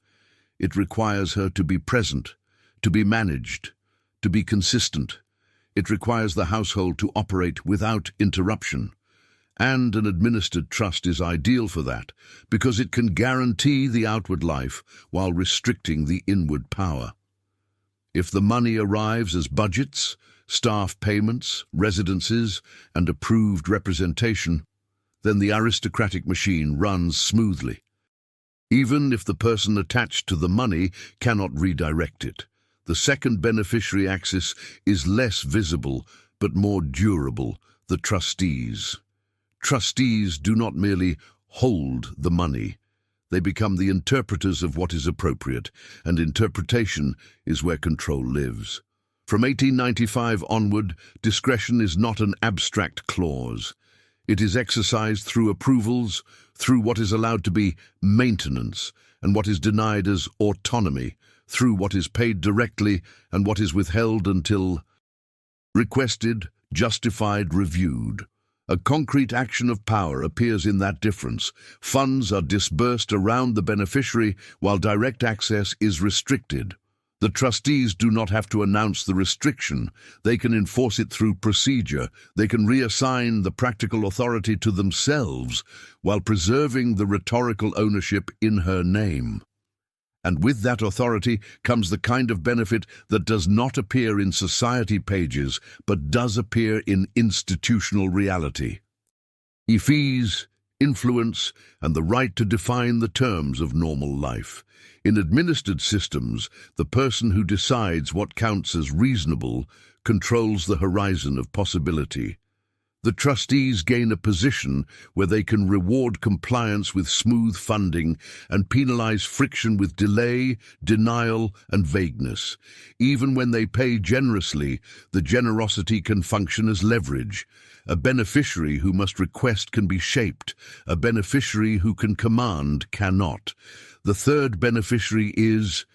It requires her to be present, to be managed, to be consistent. It requires the household to operate without interruption. And an administered trust is ideal for that, because it can guarantee the outward life while restricting the inward power. If the money arrives as budgets, staff payments, residences, and approved representation, then the aristocratic machine runs smoothly. Even if the person attached to the money cannot redirect it, the second beneficiary axis is less visible but more durable, the trustees. Trustees do not merely hold the money. They become the interpreters of what is appropriate, and interpretation is where control lives. From 1895 onward, discretion is not an abstract clause. It is exercised through approvals, through what is allowed to be maintenance, and what is denied as autonomy, through what is paid directly and what is withheld until requested, justified, reviewed. A concrete action of power appears in that difference. Funds are disbursed around the beneficiary while direct access is restricted. The trustees do not have to announce the restriction. They can enforce it through procedure. They can reassign the practical authority to themselves while preserving the rhetorical ownership in her name. And with that authority comes the kind of benefit that does not appear in society pages, but does appear in institutional reality. Fees, influence, and the right to define the terms of normal life. In administered systems, the person who decides what counts as reasonable controls the horizon of possibility. The trustees gain a position where they can reward compliance with smooth funding and penalize friction with delay, denial, and vagueness. Even when they pay generously, the generosity can function as leverage. A beneficiary who must request can be shaped. A beneficiary who can command cannot. The third beneficiary is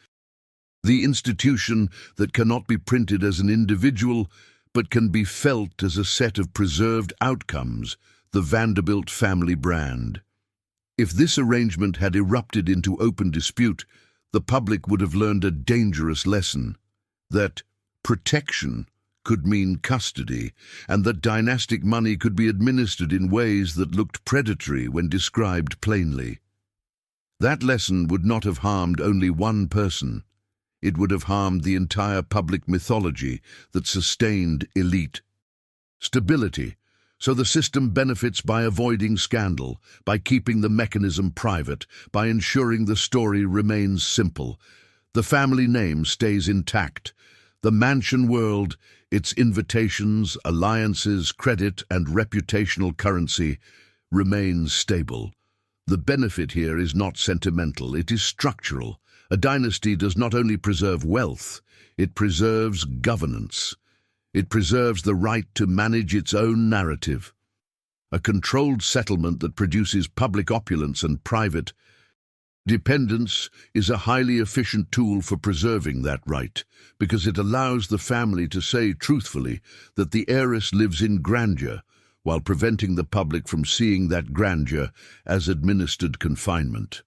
the institution that cannot be printed as an individual, but can be felt as a set of preserved outcomes, the Vanderbilt family brand. If this arrangement had erupted into open dispute, the public would have learned a dangerous lesson, that protection could mean custody, and that dynastic money could be administered in ways that looked predatory when described plainly. That lesson would not have harmed only one person. It would have harmed the entire public mythology that sustained elite stability. So the system benefits by avoiding scandal, by keeping the mechanism private, by ensuring the story remains simple. The family name stays intact. The mansion world, its invitations, alliances, credit, and reputational currency remains stable. The benefit here is not sentimental, it is structural. A dynasty does not only preserve wealth, it preserves governance. It preserves the right to manage its own narrative. A controlled settlement that produces public opulence and private dependence is a highly efficient tool for preserving that right, because it allows the family to say truthfully that the heiress lives in grandeur, while preventing the public from seeing that grandeur as administered confinement.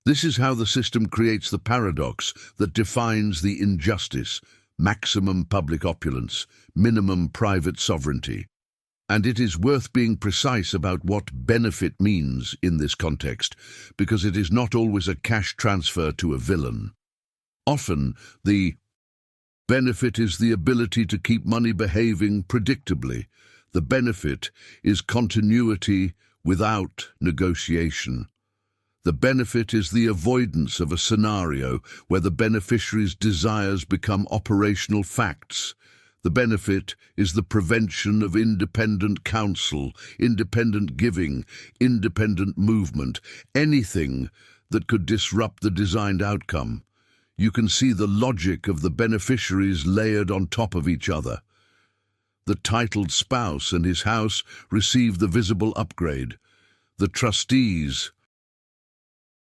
This is how the system creates the paradox that defines the injustice: maximum public opulence, minimum private sovereignty. And it is worth being precise about what benefit means in this context, because it is not always a cash transfer to a villain. Often, the benefit is the ability to keep money behaving predictably. The benefit is continuity without negotiation. The benefit is the avoidance of a scenario where the beneficiary's desires become operational facts. The benefit is the prevention of independent counsel, independent giving, independent movement, anything that could disrupt the designed outcome. You can see the logic of the beneficiaries layered on top of each other. The titled spouse and his house receive the visible upgrade. The trustees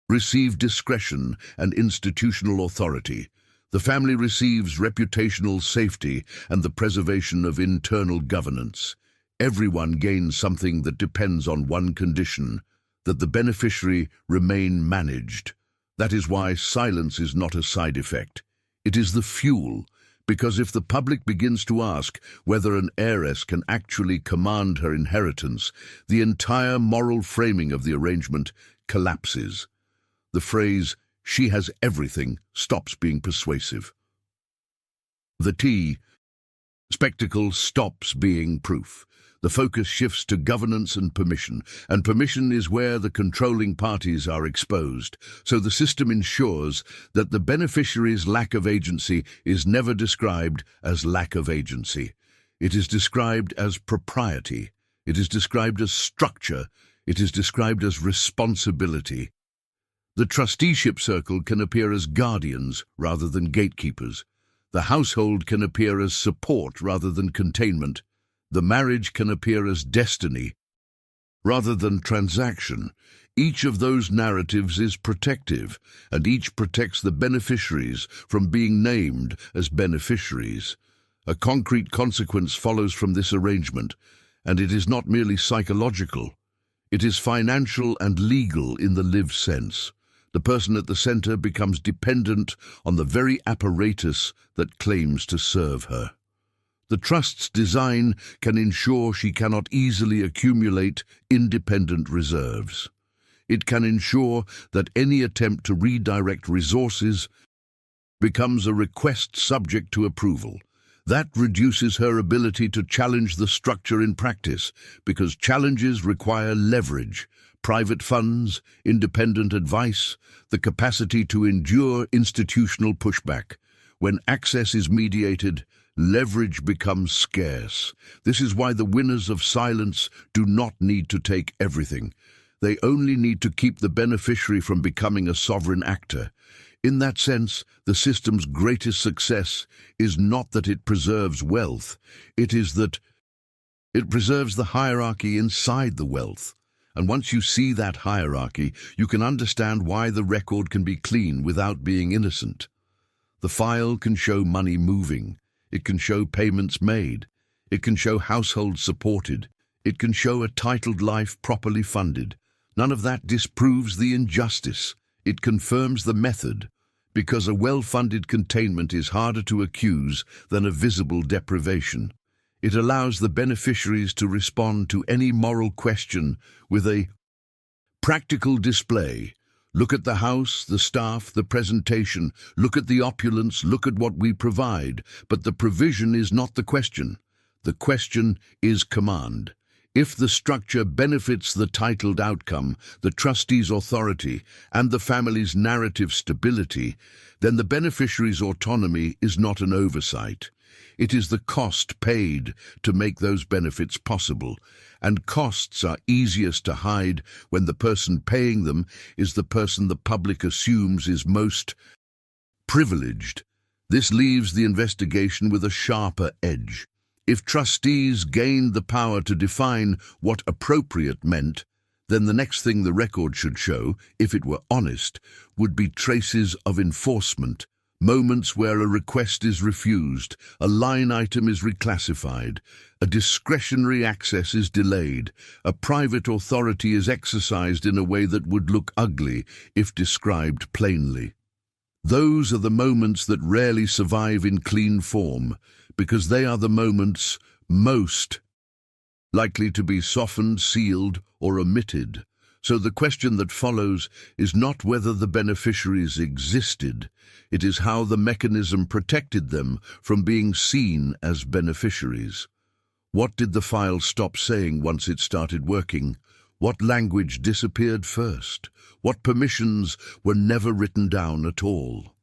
receive discretion and institutional authority. The family receives reputational safety and the preservation of internal governance. Everyone gains something that depends on one condition, that the beneficiary remain managed. That is why silence is not a side effect. It is the fuel, because if the public begins to ask whether an heiress can actually command her inheritance, the entire moral framing of the arrangement collapses. The phrase, "she has everything," stops being persuasive. The spectacle stops being proof. The focus shifts to governance and permission is where the controlling parties are exposed. So the system ensures that the beneficiary's lack of agency is never described as lack of agency. It is described as propriety. It is described as structure. It is described as responsibility. The trusteeship circle can appear as guardians rather than gatekeepers. The household can appear as support rather than containment. The marriage can appear as destiny rather than transaction. Each of those narratives is protective, and each protects the beneficiaries from being named as beneficiaries. A concrete consequence follows from this arrangement, and it is not merely psychological. It is financial and legal in the lived sense. The person at the center becomes dependent on the very apparatus that claims to serve her. The trust's design can ensure she cannot easily accumulate independent reserves. It can ensure that any attempt to redirect resources becomes a request subject to approval. That reduces her ability to challenge the structure in practice, because challenges require leverage, private funds, independent advice, the capacity to endure institutional pushback. When access is mediated, leverage becomes scarce. This is why the winners of silence do not need to take everything. They only need to keep the beneficiary from becoming a sovereign actor. In that sense, the system's greatest success is not that it preserves wealth, it is that it preserves the hierarchy inside the wealth. And once you see that hierarchy, you can understand why the record can be clean without being innocent. The file can show money moving. It can show payments made. It can show households supported. It can show a titled life properly funded. None of that disproves the injustice. It confirms the method, because a well-funded containment is harder to accuse than a visible deprivation. It allows the beneficiaries to respond to any moral question with a practical display. Look at the house, the staff, the presentation. Look at the opulence, look at what we provide. But the provision is not the question. The question is command. If the structure benefits the titled outcome, the trustee's authority, and the family's narrative stability, then the beneficiary's autonomy is not an oversight. It is the cost paid to make those benefits possible, and costs are easiest to hide when the person paying them is the person the public assumes is most privileged. This leaves the investigation with a sharper edge. If trustees gained the power to define what appropriate meant, then the next thing the record should show, if it were honest, would be traces of enforcement. Moments where a request is refused, a line item is reclassified, a discretionary access is delayed, a private authority is exercised in a way that would look ugly if described plainly. Those are the moments that rarely survive in clean form, because they are the moments most likely to be softened, sealed, or omitted. So the question that follows is not whether the beneficiaries existed, it is how the mechanism protected them from being seen as beneficiaries. What did the file stop saying once it started working? What language disappeared first? What permissions were never written down at all?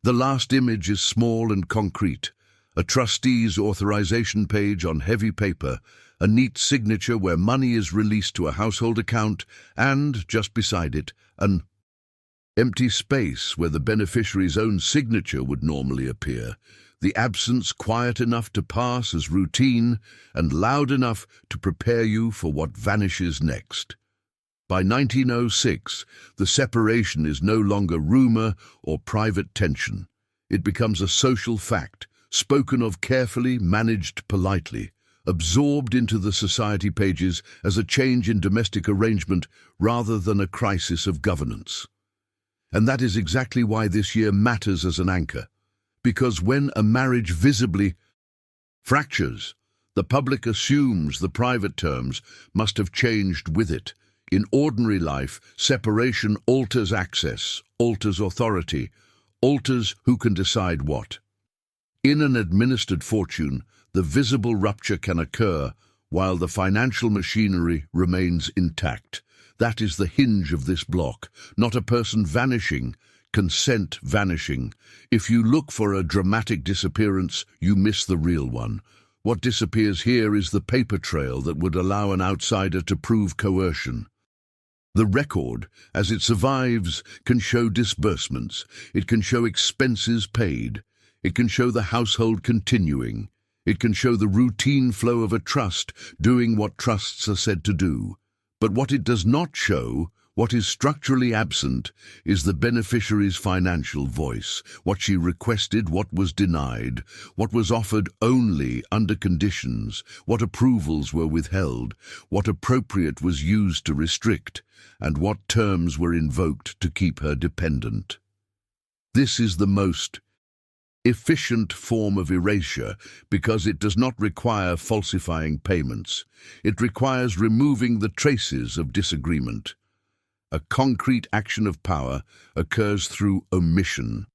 The last image is small and concrete. A trustee's authorization page on heavy paper, a neat signature where money is released to a household account, and, just beside it, an empty space where the beneficiary's own signature would normally appear, the absence quiet enough to pass as routine and loud enough to prepare you for what vanishes next. By 1906, the separation is no longer rumor or private tension. It becomes a social fact, spoken of carefully, managed politely, absorbed into the society pages as a change in domestic arrangement rather than a crisis of governance. And that is exactly why this year matters as an anchor. Because when a marriage visibly fractures, the public assumes the private terms must have changed with it. In ordinary life, separation alters access, alters authority, alters who can decide what. In an administered fortune, the visible rupture can occur while the financial machinery remains intact. That is the hinge of this block, not a person vanishing, consent vanishing. If you look for a dramatic disappearance, you miss the real one. What disappears here is the paper trail that would allow an outsider to prove coercion. The record, as it survives, can show disbursements. It can show expenses paid. It can show the household continuing. It can show the routine flow of a trust doing what trusts are said to do. But what it does not show, what is structurally absent, is the beneficiary's financial voice, what she requested, what was denied, what was offered only under conditions, what approvals were withheld, what appropriate was used to restrict, and what terms were invoked to keep her dependent. This is the most efficient form of erasure because it does not require falsifying payments. It requires removing the traces of disagreement. A concrete action of power occurs through omission.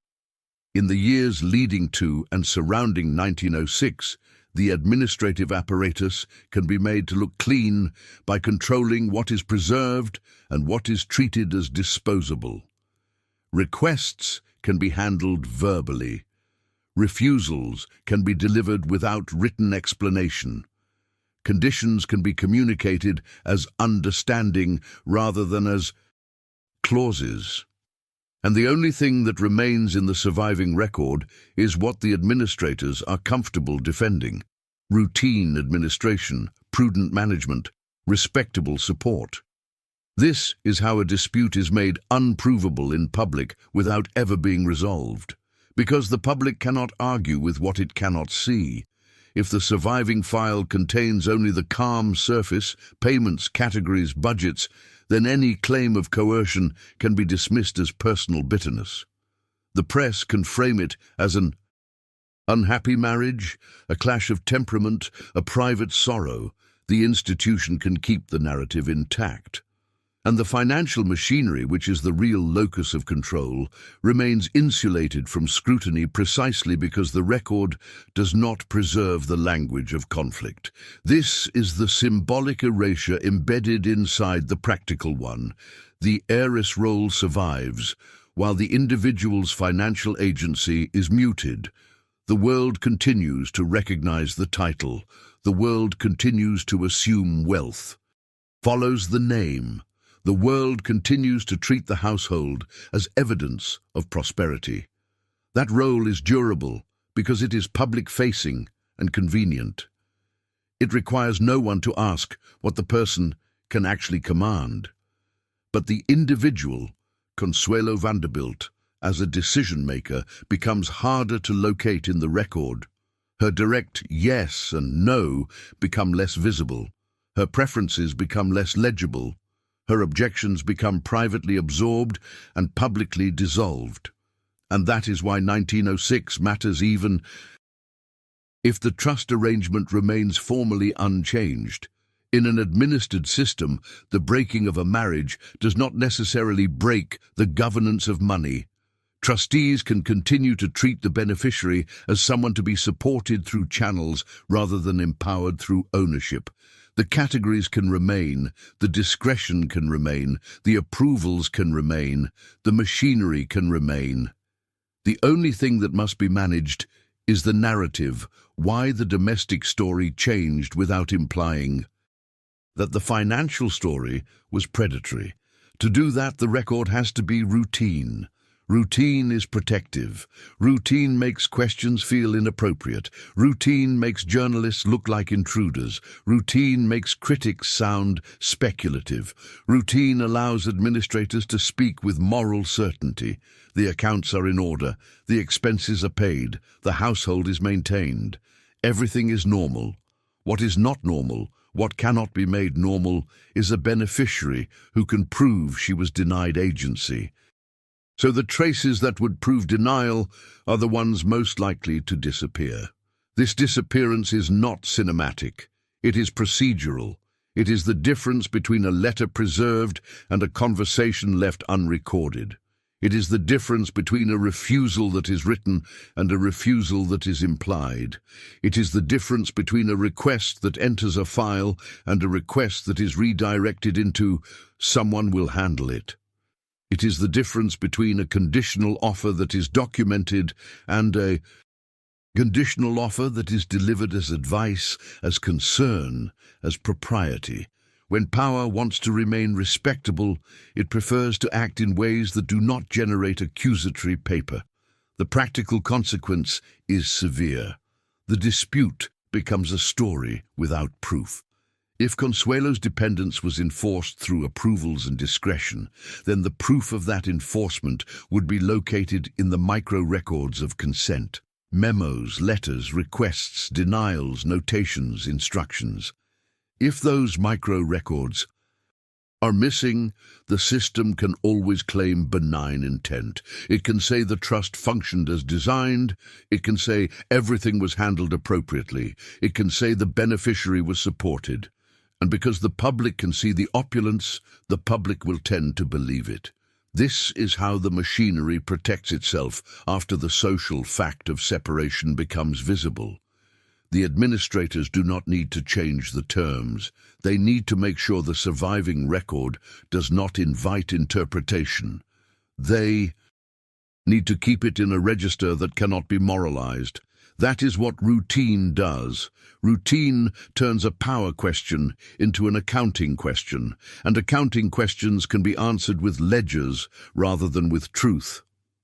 In the years leading to and surrounding 1906, the administrative apparatus can be made to look clean by controlling what is preserved and what is treated as disposable. Requests can be handled verbally. Refusals can be delivered without written explanation. Conditions can be communicated as understanding rather than as clauses. And the only thing that remains in the surviving record is what the administrators are comfortable defending: routine administration, prudent management, respectable support. This is how a dispute is made unprovable in public without ever being resolved, because the public cannot argue with what it cannot see. If the surviving file contains only the calm surface, payments, categories, budgets, then any claim of coercion can be dismissed as personal bitterness. The press can frame it as an unhappy marriage, a clash of temperament, a private sorrow. The institution can keep the narrative intact. And the financial machinery, which is the real locus of control, remains insulated from scrutiny precisely because the record does not preserve the language of conflict. This is the symbolic erasure embedded inside the practical one. The heiress role survives, while the individual's financial agency is muted. The world continues to recognize the title. The world continues to assume wealth. Follows the name. The world continues to treat the household as evidence of prosperity. That role is durable because it is public-facing and convenient. It requires no one to ask what the person can actually command. But the individual, Consuelo Vanderbilt, as a decision-maker, becomes harder to locate in the record. Her direct yes and no become less visible. Her preferences become less legible. Her objections become privately absorbed and publicly dissolved. And that is why 1906 matters even if the trust arrangement remains formally unchanged. In an administered system, the breaking of a marriage does not necessarily break the governance of money. Trustees can continue to treat the beneficiary as someone to be supported through channels rather than empowered through ownership. The categories can remain, the discretion can remain, the approvals can remain, the machinery can remain. The only thing that must be managed is the narrative, why the domestic story changed without implying that the financial story was predatory. To do that, the record has to be routine. Routine is protective. Routine makes questions feel inappropriate. Routine makes journalists look like intruders. Routine makes critics sound speculative. Routine allows administrators to speak with moral certainty. The accounts are in order. The expenses are paid. The household is maintained. Everything is normal. What is not normal, what cannot be made normal, is a beneficiary who can prove she was denied agency. So the traces that would prove denial are the ones most likely to disappear. This disappearance is not cinematic. It is procedural. It is the difference between a letter preserved and a conversation left unrecorded. It is the difference between a refusal that is written and a refusal that is implied. It is the difference between a request that enters a file and a request that is redirected into "someone will handle it." It is the difference between a conditional offer that is documented and a conditional offer that is delivered as advice, as concern, as propriety. When power wants to remain respectable, it prefers to act in ways that do not generate accusatory paper. The practical consequence is severe. The dispute becomes a story without proof. If Consuelo's dependence was enforced through approvals and discretion, then the proof of that enforcement would be located in the micro-records of consent. Memos, letters, requests, denials, notations, instructions. If those micro-records are missing, the system can always claim benign intent. It can say the trust functioned as designed. It can say everything was handled appropriately. It can say the beneficiary was supported. And because the public can see the opulence, the public will tend to believe it. This is how the machinery protects itself after the social fact of separation becomes visible. The administrators do not need to change the terms. They need to make sure the surviving record does not invite interpretation. They need to keep it in a register that cannot be moralized. That is what routine does. Routine turns a power question into an accounting question, and accounting questions can be answered with ledgers rather than with truth.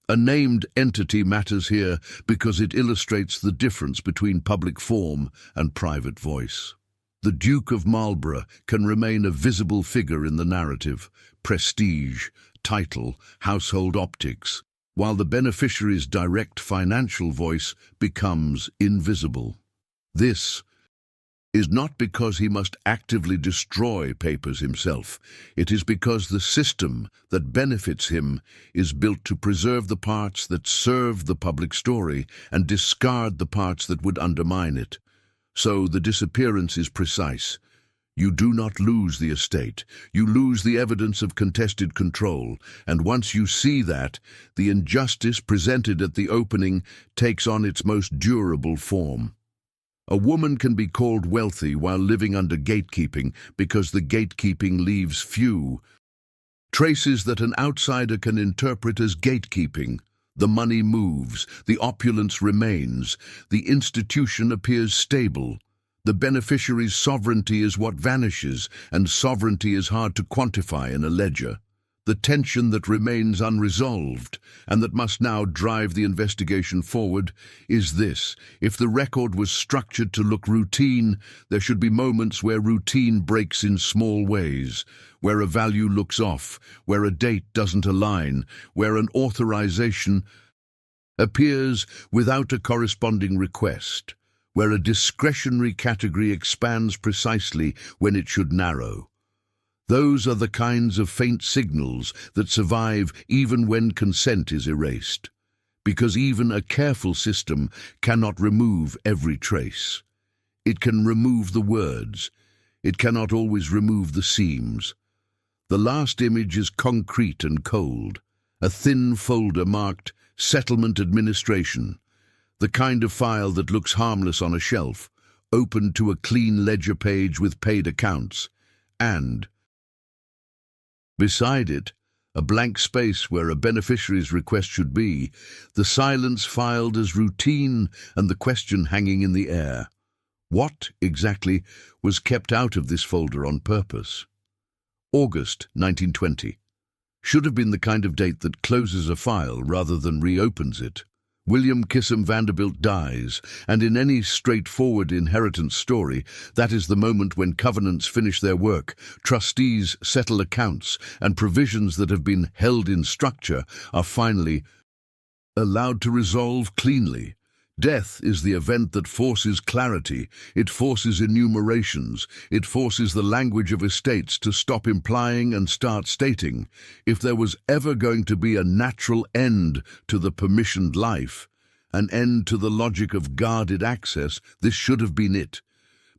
A named entity matters here because it illustrates the difference between public form and private voice. The Duke of Marlborough can remain a visible figure in the narrative, prestige, title, household optics, while the beneficiary's direct financial voice becomes invisible. This is not because he must actively destroy papers himself. It is because the system that benefits him is built to preserve the parts that serve the public story and discard the parts that would undermine it. So the disappearance is precise. You do not lose the estate. You lose the evidence of contested control, and once you see that, the injustice presented at the opening takes on its most durable form. A woman can be called wealthy while living under gatekeeping because the gatekeeping leaves few traces that an outsider can interpret as gatekeeping. The money moves, the opulence remains, the institution appears stable. The beneficiary's sovereignty is what vanishes, and sovereignty is hard to quantify in a ledger. The tension that remains unresolved, and that must now drive the investigation forward, is this. If the record was structured to look routine, there should be moments where routine breaks in small ways, where a value looks off, where a date doesn't align, where an authorization appears without a corresponding request, where a discretionary category expands precisely when it should narrow. Those are the kinds of faint signals that survive even when consent is erased, because even a careful system cannot remove every trace. It can remove the words. It cannot always remove the seams. The last image is concrete and cold, a thin folder marked Settlement Administration, the kind of file that looks harmless on a shelf, open to a clean ledger page with paid accounts, and beside it, a blank space where a beneficiary's request should be, the silence filed as routine and the question hanging in the air. What, exactly, was kept out of this folder on purpose? August 1920. Should have been the kind of date that closes a file rather than reopens it. William Kissam Vanderbilt dies, and in any straightforward inheritance story, that is the moment when covenants finish their work, trustees settle accounts, and provisions that have been held in structure are finally allowed to resolve cleanly. Death is the event that forces clarity, it forces enumerations, it forces the language of estates to stop implying and start stating. If there was ever going to be a natural end to the permissioned life, an end to the logic of guarded access, this should have been it.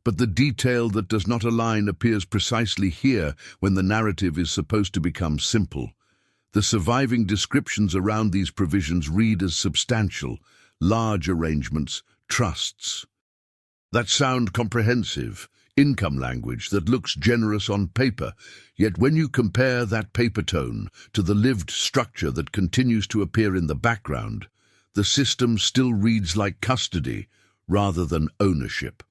But the detail that does not align appears precisely here when the narrative is supposed to become simple. The surviving descriptions around these provisions read as substantial, large arrangements, trusts that sound comprehensive, income language that looks generous on paper, yet when you compare that paper tone to the lived structure that continues to appear in the background, the system still reads like custody rather than ownership.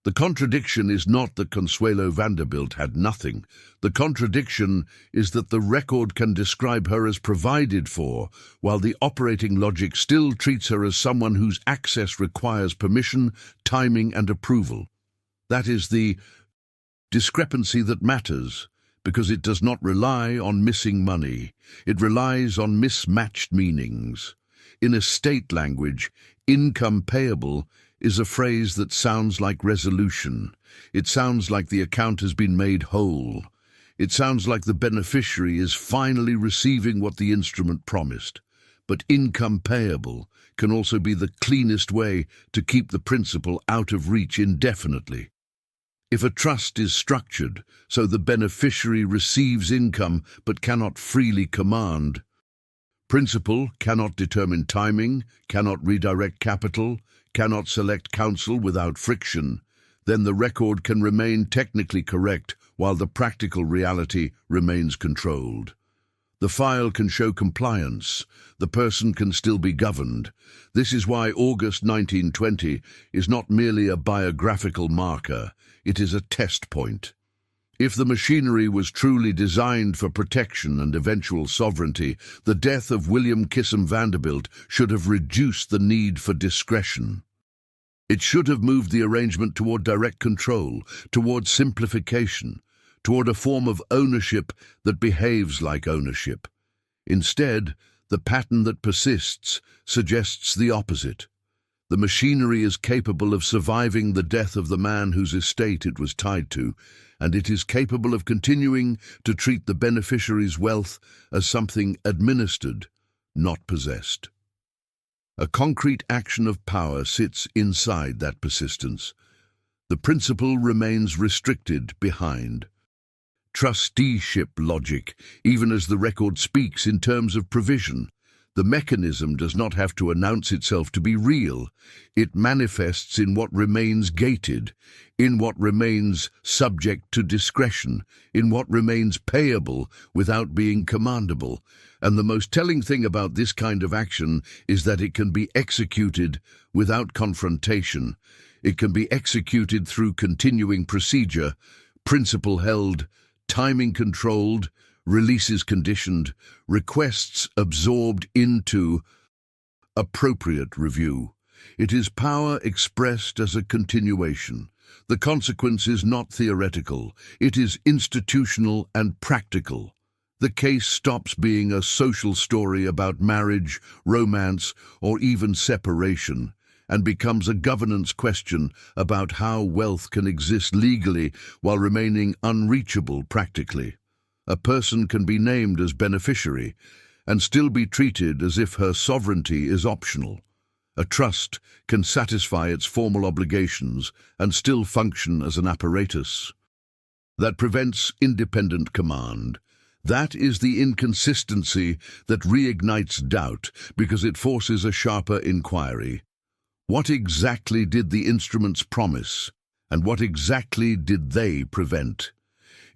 The contradiction is not that Consuelo Vanderbilt had nothing. The contradiction is that the record can describe her as provided for, while the operating logic still treats her as someone whose access requires permission, timing, and approval. That is the discrepancy that matters, because it does not rely on missing money. It relies on mismatched meanings. In estate language, income payable is a phrase that sounds like resolution. It sounds like the account has been made whole. It sounds like the beneficiary is finally receiving what the instrument promised. But income payable can also be the cleanest way to keep the principal out of reach indefinitely. If a trust is structured so the beneficiary receives income but cannot freely command, principal cannot determine timing, cannot redirect capital, cannot select counsel without friction, then the record can remain technically correct while the practical reality remains controlled. The file can show compliance, the person can still be governed. This is why August 1920 is not merely a biographical marker, it is a test point. If the machinery was truly designed for protection and eventual sovereignty, the death of William Kissam Vanderbilt should have reduced the need for discretion. It should have moved the arrangement toward direct control, toward simplification, toward a form of ownership that behaves like ownership. Instead, the pattern that persists suggests the opposite. The machinery is capable of surviving the death of the man whose estate it was tied to, and it is capable of continuing to treat the beneficiary's wealth as something administered, not possessed. A concrete action of power sits inside that persistence. The principle remains restricted behind. Trusteeship logic, even as the record speaks in terms of provision. The mechanism does not have to announce itself to be real. It manifests in what remains gated, in what remains subject to discretion, in what remains payable without being commandable. And the most telling thing about this kind of action is that it can be executed without confrontation. It can be executed through continuing procedure, principle held, timing controlled, releases conditioned, requests absorbed into appropriate review. It is power expressed as a continuation. The consequence is not theoretical, it is institutional and practical. The case stops being a social story about marriage, romance, or even separation, and becomes a governance question about how wealth can exist legally while remaining unreachable practically. A person can be named as beneficiary and still be treated as if her sovereignty is optional. A trust can satisfy its formal obligations and still function as an apparatus that prevents independent command. That is the inconsistency that reignites doubt because it forces a sharper inquiry. What exactly did the instruments promise, and what exactly did they prevent?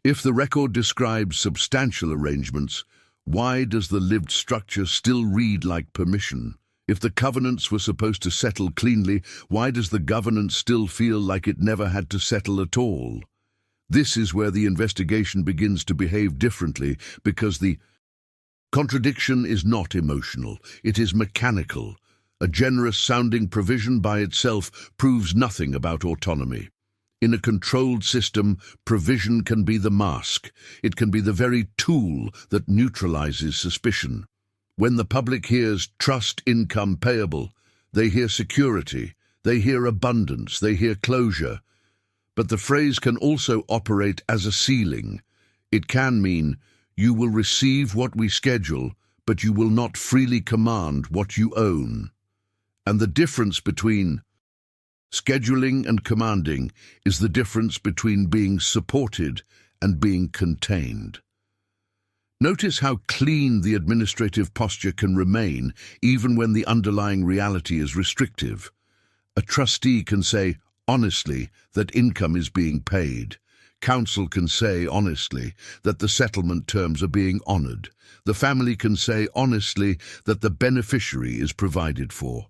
If the record describes substantial arrangements, why does the lived structure still read like permission? If the covenants were supposed to settle cleanly, why does the governance still feel like it never had to settle at all? This is where the investigation begins to behave differently, because the contradiction is not emotional, it is mechanical. A generous-sounding provision by itself proves nothing about autonomy. In a controlled system, provision can be the mask. It can be the very tool that neutralizes suspicion. When the public hears trust income payable, they hear security, they hear abundance, they hear closure. But the phrase can also operate as a ceiling. It can mean, you will receive what we schedule, but you will not freely command what you own. And the difference between scheduling and commanding is the difference between being supported and being contained. Notice how clean the administrative posture can remain even when the underlying reality is restrictive. A trustee can say honestly that income is being paid. Counsel can say honestly that the settlement terms are being honored. The family can say honestly that the beneficiary is provided for.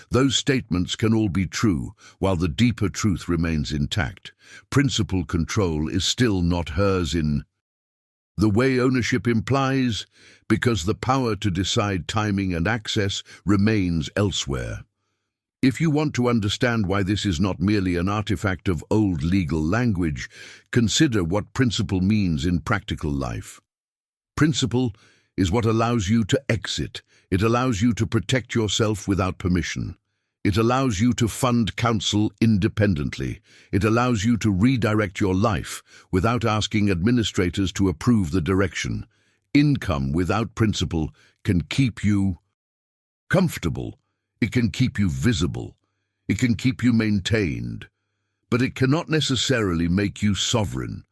Those statements can all be true, while the deeper truth remains intact. Principal control is still not hers in the way ownership implies, because the power to decide timing and access remains elsewhere. If you want to understand why this is not merely an artifact of old legal language, consider what principle means in practical life. Principle is what allows you to exit. It allows you to protect yourself without permission. It allows you to fund counsel independently. It allows you to redirect your life without asking administrators to approve the direction. Income without principle can keep you comfortable. It can keep you visible. It can keep you maintained. But it cannot necessarily make you sovereign.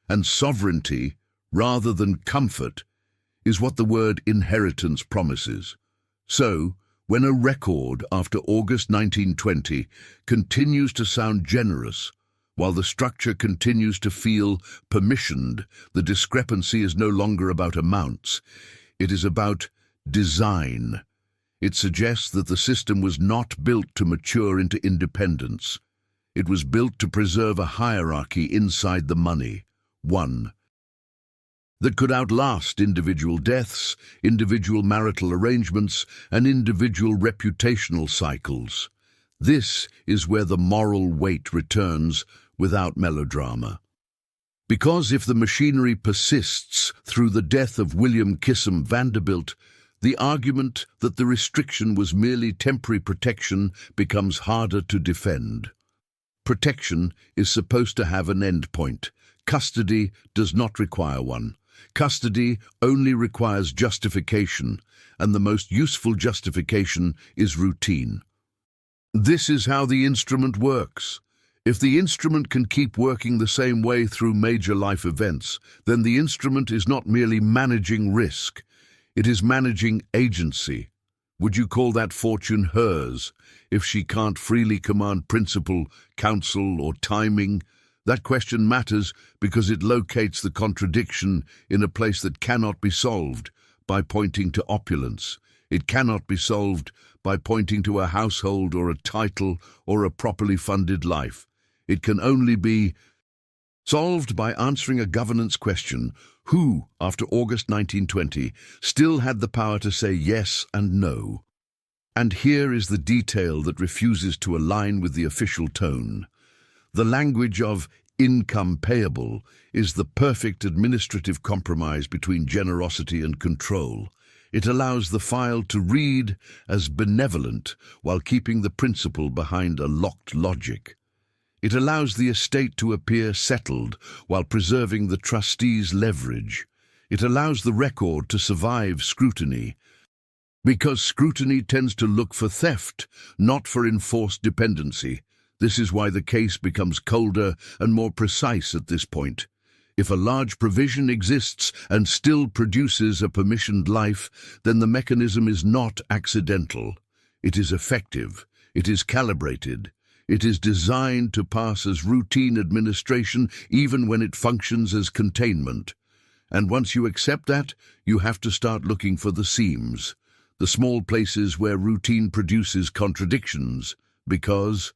And sovereignty, rather than comfort, is what the word inheritance promises. So, when a record after August 1920 continues to sound generous, while the structure continues to feel permissioned, the discrepancy is no longer about amounts. It is about design. It suggests that the system was not built to mature into independence. It was built to preserve a hierarchy inside the money, one that could outlast individual deaths, individual marital arrangements, and individual reputational cycles. This is where the moral weight returns without melodrama. Because if the machinery persists through the death of William Kissam Vanderbilt, the argument that the restriction was merely temporary protection becomes harder to defend. Protection is supposed to have an end point. Custody does not require one. Custody only requires justification, and the most useful justification is routine. This is how the instrument works. If the instrument can keep working the same way through major life events, then the instrument is not merely managing risk, it is managing agency. Would you call that fortune hers, if she can't freely command principle, counsel, or timing? That question matters because it locates the contradiction in a place that cannot be solved by pointing to opulence. It cannot be solved by pointing to a household or a title or a properly funded life. It can only be solved by answering a governance question: who, after August 1920, still had the power to say yes and no? And here is the detail that refuses to align with the official tone. The language of income payable is the perfect administrative compromise between generosity and control. It allows the file to read as benevolent while keeping the principle behind a locked logic. It allows the estate to appear settled while preserving the trustees' leverage. It allows the record to survive scrutiny, because scrutiny tends to look for theft, not for enforced dependency. This is why the case becomes colder and more precise at this point. If a large provision exists and still produces a permissioned life, then the mechanism is not accidental. It is effective. It is calibrated. It is designed to pass as routine administration even when it functions as containment. And once you accept that, you have to start looking for the seams, the small places where routine produces contradictions, because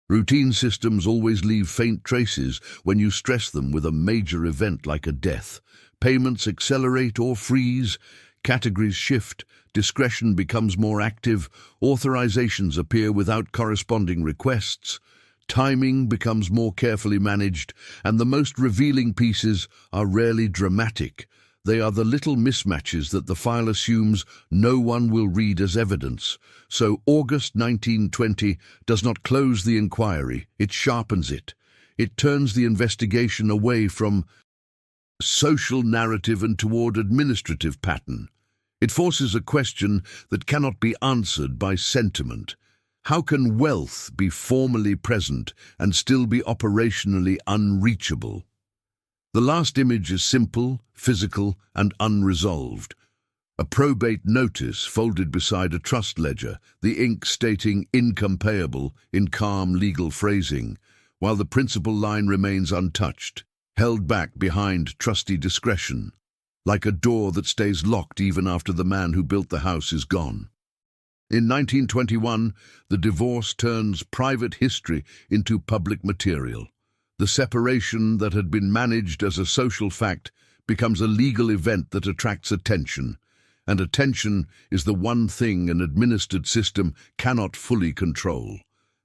routine systems always leave faint traces when you stress them with a major event like a death. Payments accelerate or freeze, categories shift, discretion becomes more active, authorizations appear without corresponding requests, timing becomes more carefully managed, and the most revealing pieces are rarely dramatic. They are the little mismatches that the file assumes no one will read as evidence. So August 1920 does not close the inquiry, it sharpens it. It turns the investigation away from social narrative and toward administrative pattern. It forces a question that cannot be answered by sentiment. How can wealth be formally present and still be operationally unreachable? The last image is simple, physical, and unresolved. A probate notice folded beside a trust ledger, the ink stating income payable in calm legal phrasing, while the principal line remains untouched, held back behind trustee discretion, like a door that stays locked even after the man who built the house is gone. In 1921, the divorce turns private history into public material. The separation that had been managed as a social fact becomes a legal event that attracts attention, and attention is the one thing an administered system cannot fully control.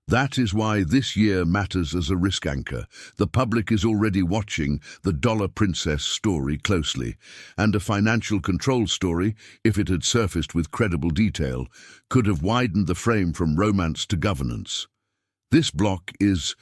That is why this year matters as a risk anchor. The public is already watching the Dollar Princess story closely, and a financial control story, if it had surfaced with credible detail, could have widened the frame from romance to governance. This block is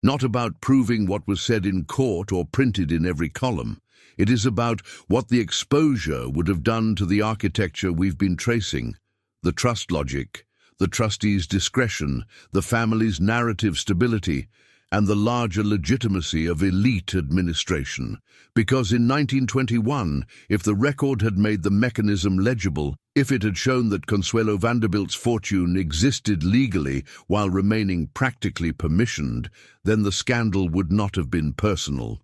not about proving what was said in court or printed in every column. It is about what the exposure would have done to the architecture we've been tracing, the trust logic, the trustees' discretion, the family's narrative stability, and the larger legitimacy of elite administration. Because in 1921, if the record had made the mechanism legible, if it had shown that Consuelo Vanderbilt's fortune existed legally while remaining practically permissioned, then the scandal would not have been personal.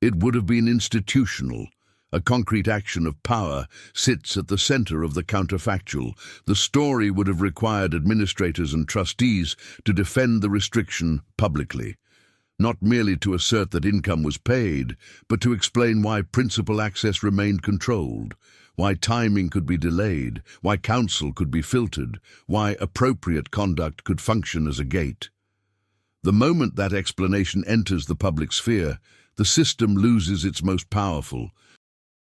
It would have been institutional. A concrete action of power sits at the center of the counterfactual. The story would have required administrators and trustees to defend the restriction publicly, not merely to assert that income was paid, but to explain why principal access remained controlled, why timing could be delayed, why counsel could be filtered, why appropriate conduct could function as a gate. The moment that explanation enters the public sphere, the system loses its most powerful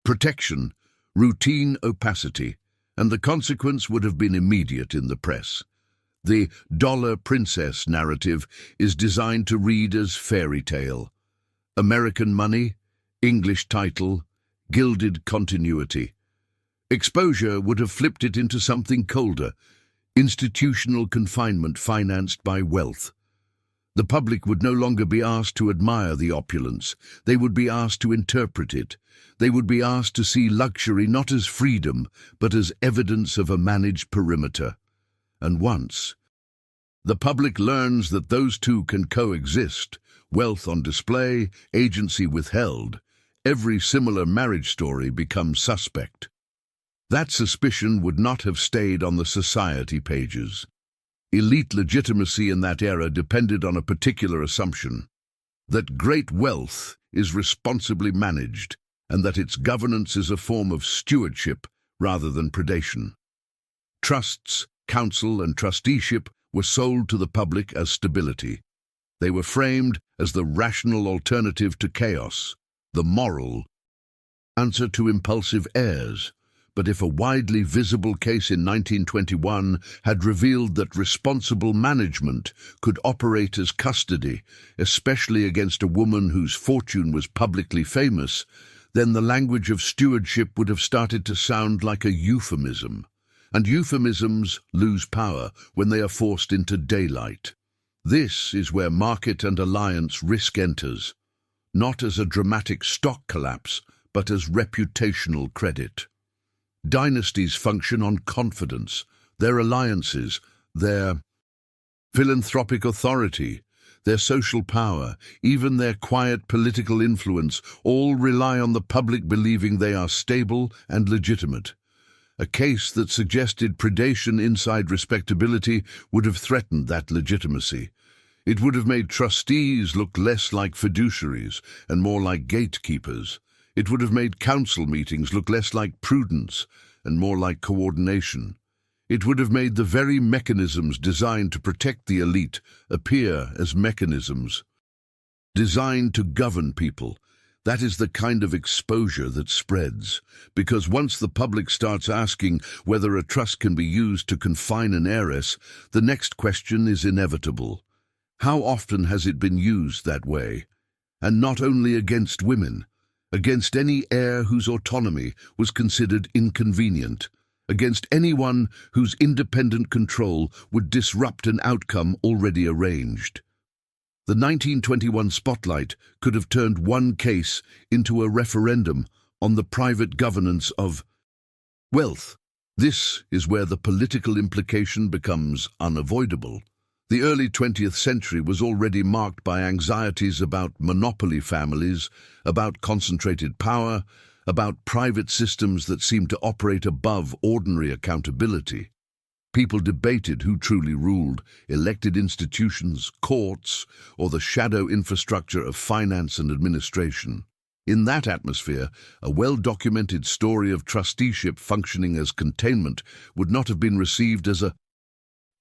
protection, routine opacity, and the consequence would have been immediate in the press. The Dollar Princess narrative is designed to read as fairy tale. American money, English title, gilded continuity. Exposure would have flipped it into something colder, institutional confinement financed by wealth. The public would no longer be asked to admire the opulence. They would be asked to interpret it. They would be asked to see luxury not as freedom, but as evidence of a managed perimeter. And once the public learns that those two can coexist, wealth on display, agency withheld, every similar marriage story becomes suspect. That suspicion would not have stayed on the society pages. Elite legitimacy in that era depended on a particular assumption, that great wealth is responsibly managed and that its governance is a form of stewardship rather than predation. Trusts, counsel, and trusteeship were sold to the public as stability. They were framed as the rational alternative to chaos, the moral answer to impulsive heirs. But if a widely visible case in 1921 had revealed that responsible management could operate as custody, especially against a woman whose fortune was publicly famous, then the language of stewardship would have started to sound like a euphemism. And euphemisms lose power when they are forced into daylight. This is where market and alliance risk enters, not as a dramatic stock collapse, but as reputational credit. Dynasties function on confidence. Their alliances, their philanthropic authority, their social power, even their quiet political influence, all rely on the public believing they are stable and legitimate. A case that suggested predation inside respectability would have threatened that legitimacy. It would have made trustees look less like fiduciaries and more like gatekeepers. It would have made council meetings look less like prudence and more like coordination. It would have made the very mechanisms designed to protect the elite appear as mechanisms designed to govern people. That is the kind of exposure that spreads, because once the public starts asking whether a trust can be used to confine an heiress, the next question is inevitable. How often has it been used that way? And not only against women, against any heir whose autonomy was considered inconvenient, against anyone whose independent control would disrupt an outcome already arranged. The 1921 spotlight could have turned one case into a referendum on the private governance of wealth. This is where the political implication becomes unavoidable. The early 20th century was already marked by anxieties about monopoly families, about concentrated power, about private systems that seemed to operate above ordinary accountability. People debated who truly ruled, elected institutions, courts, or the shadow infrastructure of finance and administration. In that atmosphere, a well-documented story of trusteeship functioning as containment would not have been received as a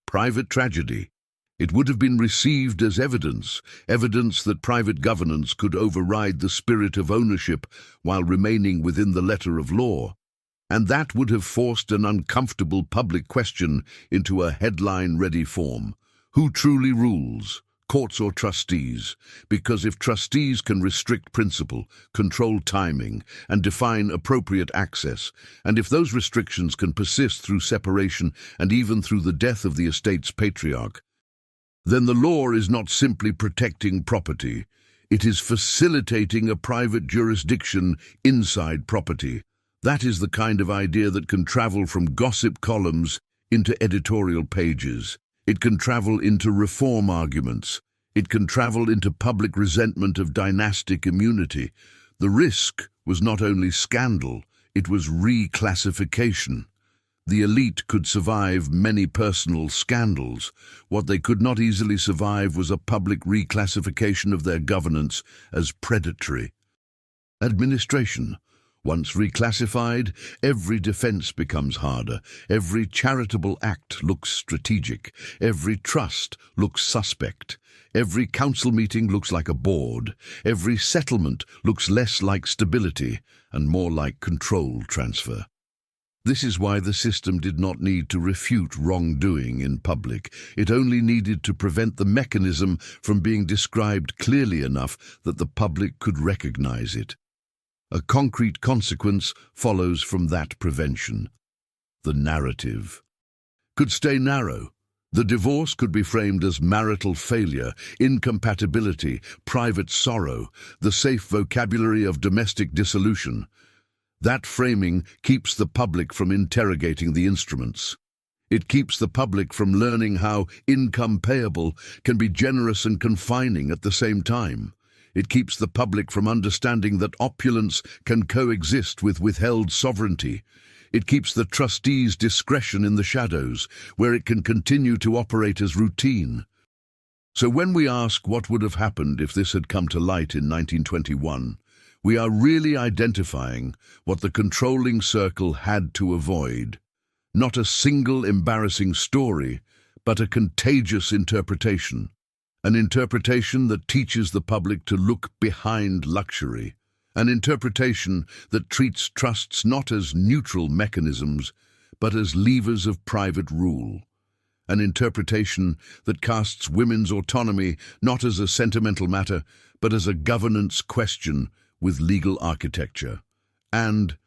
private tragedy. It would have been received as evidence that private governance could override the spirit of ownership while remaining within the letter of law. And that would have forced an uncomfortable public question into a headline-ready form. Who truly rules, courts or trustees? Because if trustees can restrict principle, control timing, and define appropriate access, and if those restrictions can persist through separation and even through the death of the estate's patriarch, then the law is not simply protecting property, it is facilitating a private jurisdiction inside property. That is the kind of idea that can travel from gossip columns into editorial pages. It can travel into reform arguments. It can travel into public resentment of dynastic immunity. The risk was not only scandal, it was reclassification. The elite could survive many personal scandals. What they could not easily survive was a public reclassification of their governance as predatory. Administration. Once reclassified, every defense becomes harder, every charitable act looks strategic, every trust looks suspect, every council meeting looks like a board, every settlement looks less like stability and more like control transfer. This is why the system did not need to refute wrongdoing in public. It only needed to prevent the mechanism from being described clearly enough that the public could recognize it. A concrete consequence follows from that prevention. The narrative could stay narrow. The divorce could be framed as marital failure, incompatibility, private sorrow, the safe vocabulary of domestic dissolution. That framing keeps the public from interrogating the instruments. It keeps the public from learning how income payable can be generous and confining at the same time. It keeps the public from understanding that opulence can coexist with withheld sovereignty. It keeps the trustees' discretion in the shadows, where it can continue to operate as routine. So when we ask what would have happened if this had come to light in 1921, we are really identifying what the controlling circle had to avoid. Not a single embarrassing story, but a contagious interpretation. An interpretation that teaches the public to look behind luxury. An interpretation that treats trusts not as neutral mechanisms, but as levers of private rule. An interpretation that casts women's autonomy not as a sentimental matter, but as a governance question with legal architecture. And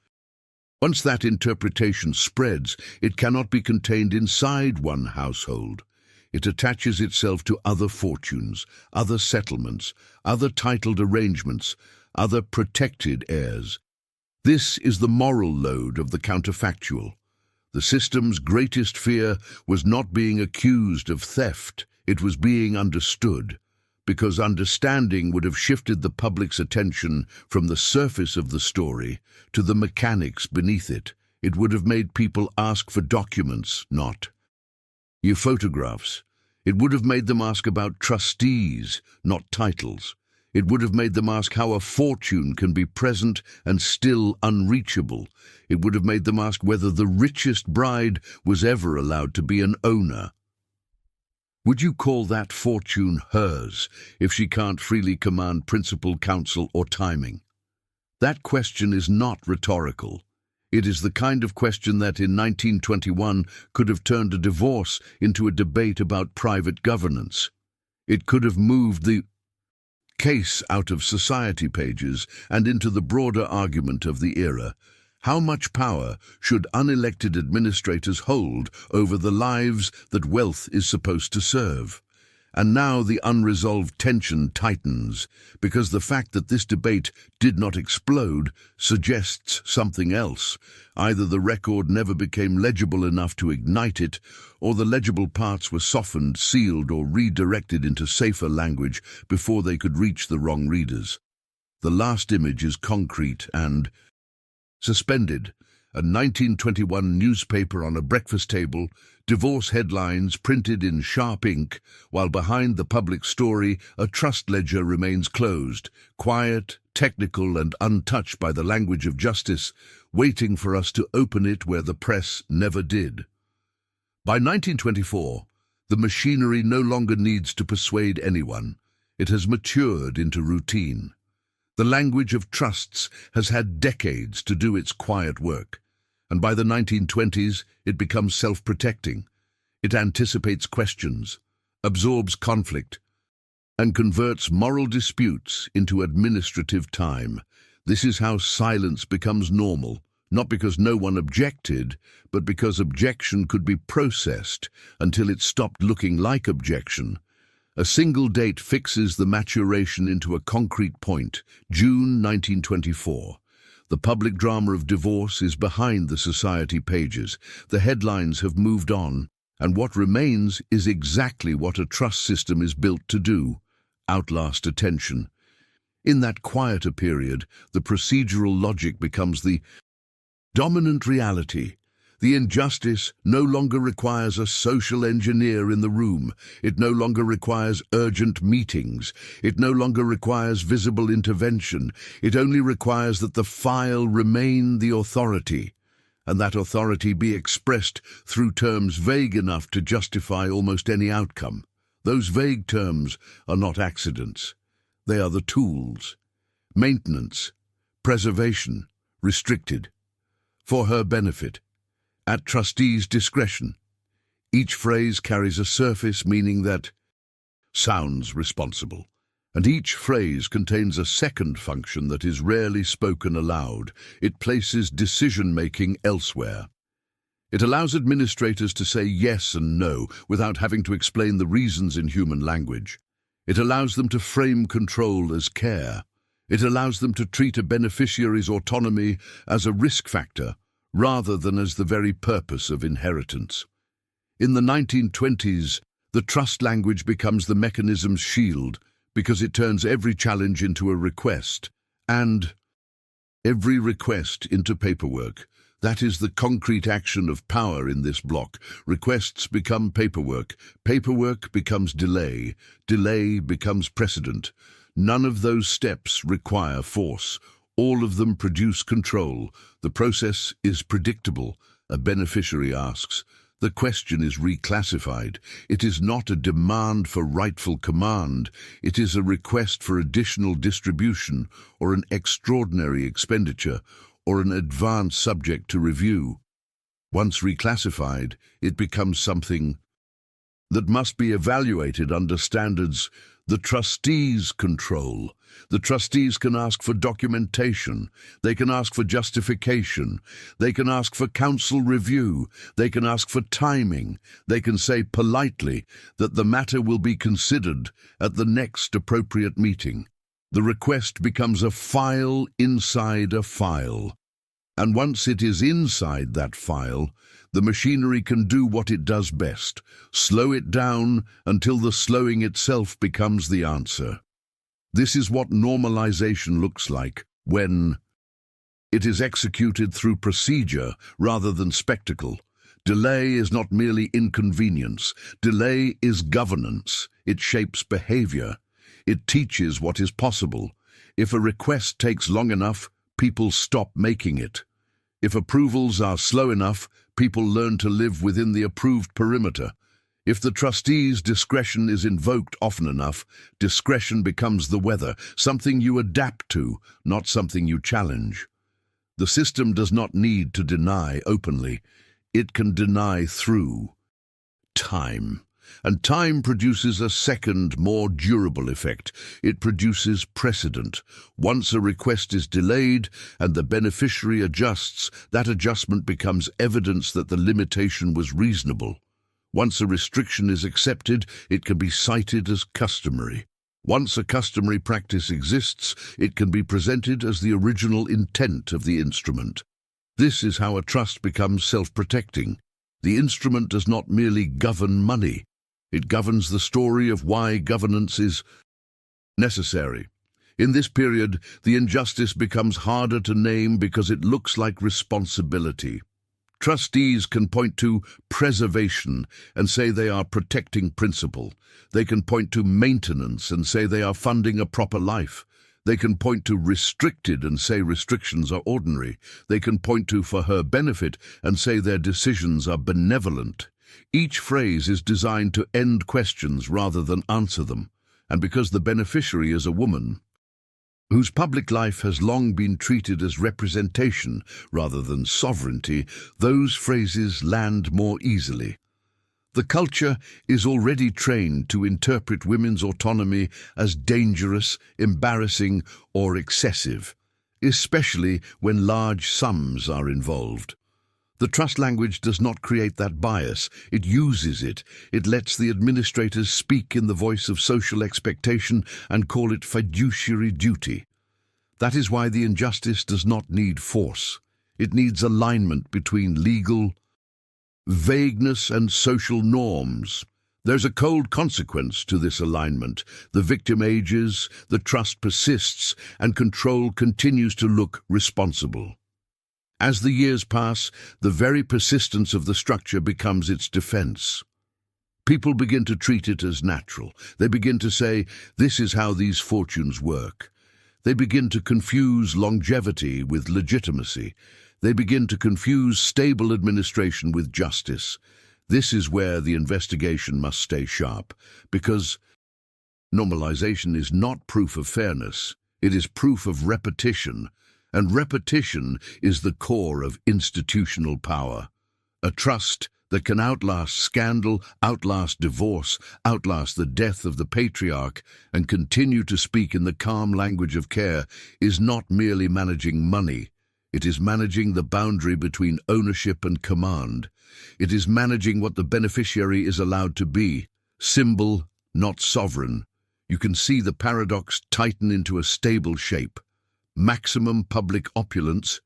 once that interpretation spreads, it cannot be contained inside one household. It attaches itself to other fortunes, other settlements, other titled arrangements, other protected heirs. This is the moral load of the counterfactual. The system's greatest fear was not being accused of theft, it was being understood, because understanding would have shifted the public's attention from the surface of the story to the mechanics beneath it. It would have made people ask for documents, not your photographs. It would have made them ask about trustees, not titles. It would have made them ask how a fortune can be present and still unreachable. It would have made them ask whether the richest bride was ever allowed to be an owner. Would you call that fortune hers if she can't freely command principal, counsel, or timing? That question is not rhetorical. It is the kind of question that in 1921 could have turned a divorce into a debate about private governance. It could have moved the case out of society pages and into the broader argument of the era. How much power should unelected administrators hold over the lives that wealth is supposed to serve? And now the unresolved tension tightens, because the fact that this debate did not explode suggests something else. Either the record never became legible enough to ignite it, or the legible parts were softened, sealed, or redirected into safer language before they could reach the wrong readers. The last image is concrete and suspended. A 1921 newspaper on a breakfast table, divorce headlines printed in sharp ink, while behind the public story a trust ledger remains closed, quiet, technical, and untouched by the language of justice, waiting for us to open it where the press never did. By 1924, the machinery no longer needs to persuade anyone. It has matured into routine. The language of trusts has had decades to do its quiet work, and by the 1920s it becomes self-protecting. It anticipates questions, absorbs conflict, and converts moral disputes into administrative time. This is how silence becomes normal, not because no one objected, but because objection could be processed until it stopped looking like objection. A single date fixes the maturation into a concrete point, June 1924. The public drama of divorce is behind the society pages. The headlines have moved on, and what remains is exactly what a trust system is built to do: outlast attention. In that quieter period, the procedural logic becomes the dominant reality. The injustice no longer requires a social engineer in the room. It no longer requires urgent meetings. It no longer requires visible intervention. It only requires that the file remain the authority, and that authority be expressed through terms vague enough to justify almost any outcome. Those vague terms are not accidents. They are the tools. Maintenance, preservation, restricted. For her benefit. At trustees' discretion. Each phrase carries a surface meaning that sounds responsible, and each phrase contains a second function that is rarely spoken aloud. It places decision-making elsewhere. It allows administrators to say yes and no without having to explain the reasons in human language. It allows them to frame control as care. It allows them to treat a beneficiary's autonomy as a risk factor, rather than as the very purpose of inheritance. In the 1920s, the trust language becomes the mechanism's shield because it turns every challenge into a request, and every request into paperwork. That is the concrete action of power in this block. Requests become paperwork. Paperwork becomes delay. Delay becomes precedent. None of those steps require force. All of them produce control. The process is predictable. A beneficiary asks. The question is reclassified. It is not a demand for rightful command. It is a request for additional distribution, or an extraordinary expenditure, or an advance subject to review. Once reclassified, it becomes something that must be evaluated under standards the trustees control. The trustees can ask for documentation, they can ask for justification, they can ask for counsel review, they can ask for timing, they can say politely that the matter will be considered at the next appropriate meeting. The request becomes a file inside a file. And once it is inside that file, the machinery can do what it does best, slow it down until the slowing itself becomes the answer. This is what normalization looks like when it is executed through procedure rather than spectacle. Delay is not merely inconvenience. Delay is governance. It shapes behavior. It teaches what is possible. If a request takes long enough, people stop making it. If approvals are slow enough, people learn to live within the approved perimeter. If the trustees' discretion is invoked often enough, discretion becomes the weather, something you adapt to, not something you challenge. The system does not need to deny openly. It can deny through time. And time produces a second, more durable effect. It produces precedent. Once a request is delayed and the beneficiary adjusts, that adjustment becomes evidence that the limitation was reasonable. Once a restriction is accepted, it can be cited as customary. Once a customary practice exists, it can be presented as the original intent of the instrument. This is how a trust becomes self-protecting. The instrument does not merely govern money. It governs the story of why governance is necessary. In this period, the injustice becomes harder to name because it looks like responsibility. Trustees can point to preservation and say they are protecting principle. They can point to maintenance and say they are funding a proper life. They can point to restricted and say restrictions are ordinary. They can point to for her benefit and say their decisions are benevolent. Each phrase is designed to end questions rather than answer them. And because the beneficiary is a woman, whose public life has long been treated as representation rather than sovereignty, those phrases land more easily. The culture is already trained to interpret women's autonomy as dangerous, embarrassing, or excessive, especially when large sums are involved. The trust language does not create that bias. It uses it. It lets the administrators speak in the voice of social expectation and call it fiduciary duty. That is why the injustice does not need force. It needs alignment between legal vagueness and social norms. There's a cold consequence to this alignment. The victim ages, the trust persists, and control continues to look responsible. As the years pass, the very persistence of the structure becomes its defense. People begin to treat it as natural. They begin to say, this is how these fortunes work. They begin to confuse longevity with legitimacy. They begin to confuse stable administration with justice. This is where the investigation must stay sharp, because normalization is not proof of fairness. It is proof of repetition. And repetition is the core of institutional power. A trust that can outlast scandal, outlast divorce, outlast the death of the patriarch, and continue to speak in the calm language of care is not merely managing money. It is managing the boundary between ownership and command. It is managing what the beneficiary is allowed to be, symbol, not sovereign. You can see the paradox tighten into a stable shape. Maximum public opulence